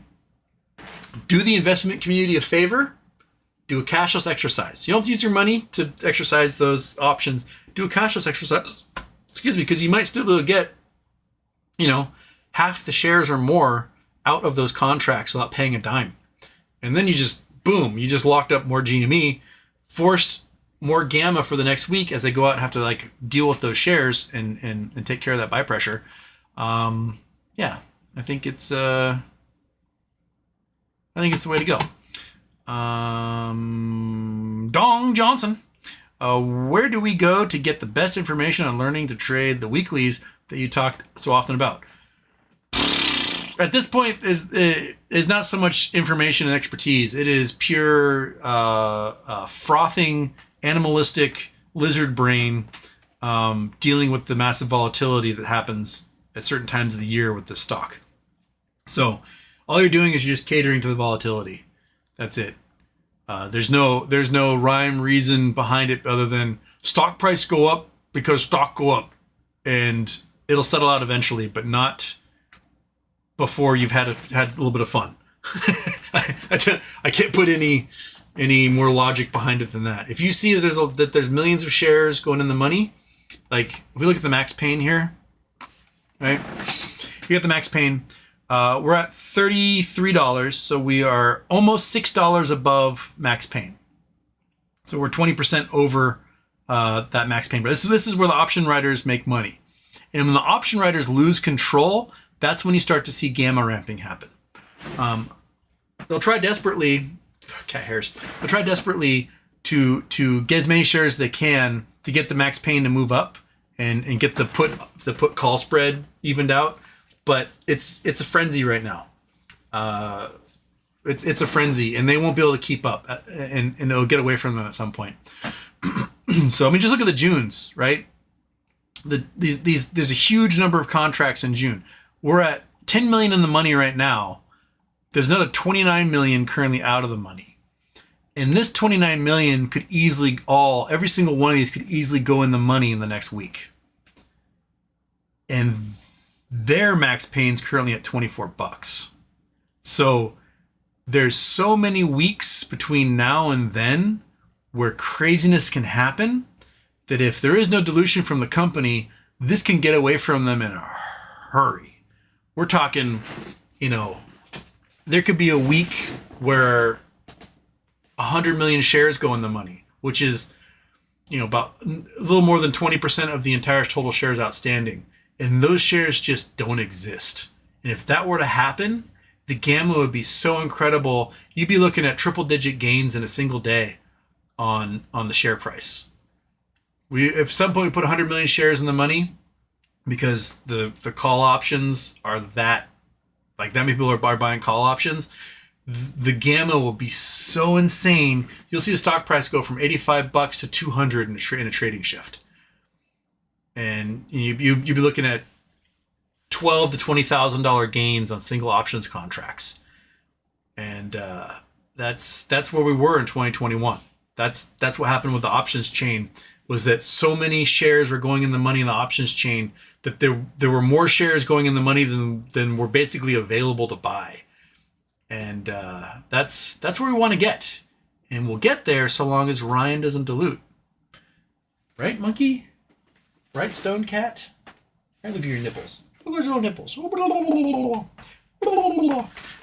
do the investment community a favor. Do a cashless exercise. You don't have to use your money to exercise those options. Do a cashless exercise. Because you might still be able to get, half the shares or more out of those contracts without paying a dime. And then you just locked up more GME, forced more gamma for the next week as they go out and have to deal with those shares and take care of that buy pressure. I think it's the way to go. Dong Johnson. Where do we go to get the best information on learning to trade the weeklies that you talked so often about? At this point, is not so much information and expertise. It is pure frothing, animalistic lizard brain dealing with the massive volatility that happens at certain times of the year with this stock. So all you're doing is you're just catering to the volatility. That's it. There's no rhyme reason behind it other than stock price go up because stock go up, and it'll settle out eventually, but not before you've had a little bit of fun. I can't put any more logic behind it than that. If you see that there's millions of shares going in the money, like if we look at the max pain here, right? You got the max pain. We're at $33, so we are almost $6 above max pain. So we're 20% over that max pain. But this is where the option writers make money. And when the option writers lose control, that's when you start to see gamma ramping happen. They'll try desperately, cat hairs, they'll try desperately to get as many shares as they can to get the max pain to move up and get the put call spread evened out. But it's a frenzy right now. It's a frenzy, and they won't be able to keep up, and it'll get away from them at some point. So I mean, just look at the Junes, right? There's a huge number of contracts in June. We're at 10 million in the money right now. There's another 29 million currently out of the money, and this 29 million could easily every single one of these could easily go in the money in the next week. And their max pain's currently at $24. So there's so many weeks between now and then where craziness can happen that if there is no dilution from the company, this can get away from them in a hurry. We're talking, there could be a week where 100 million shares go in the money, which is, about a little more than 20% of the entire total shares outstanding. And those shares just don't exist. And if that were to happen, the gamma would be so incredible. You'd be looking at triple digit gains in a single day on the share price. If at some point we put 100 million shares in the money because the call options are that many people are buying call options, the gamma will be so insane. You'll see the stock price go from $85 to 200 in a trading shift. And you'd be looking at $12,000 to $20,000 gains on single options contracts. And that's where we were in 2021. That's what happened with the options chain, was that so many shares were going in the money in the options chain that there were more shares going in the money than were basically available to buy. And that's where we want to get. And we'll get there so long as Ryan doesn't dilute. Right, monkey? Right, stone cat? Right, look at your nipples. Look at your little nipples.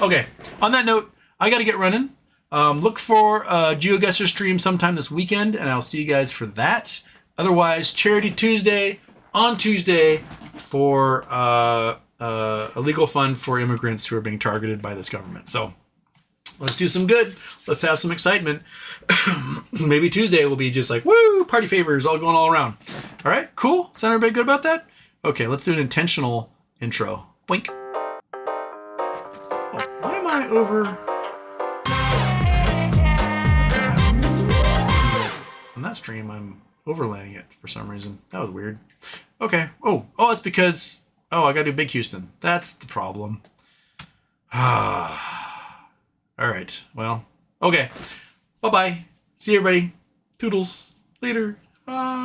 Okay, on that note, I got to get running. Look for a GeoGuessr stream sometime this weekend, and I'll see you guys for that. Otherwise, Charity Tuesday on Tuesday for a legal fund for immigrants who are being targeted by this government. So let's do some good. Let's have some excitement. Maybe Tuesday will be just like, woo, party favors all going all around. All right, cool. Sound everybody good about that? Okay, let's do an intentional intro. Boink. Oh, why am I over... On that stream, I'm overlaying it for some reason. That was weird. Okay. Oh, it's because... I gotta do Big Houston. That's the problem. All right. Well, okay. Bye-bye. See you, everybody. Toodles. Later.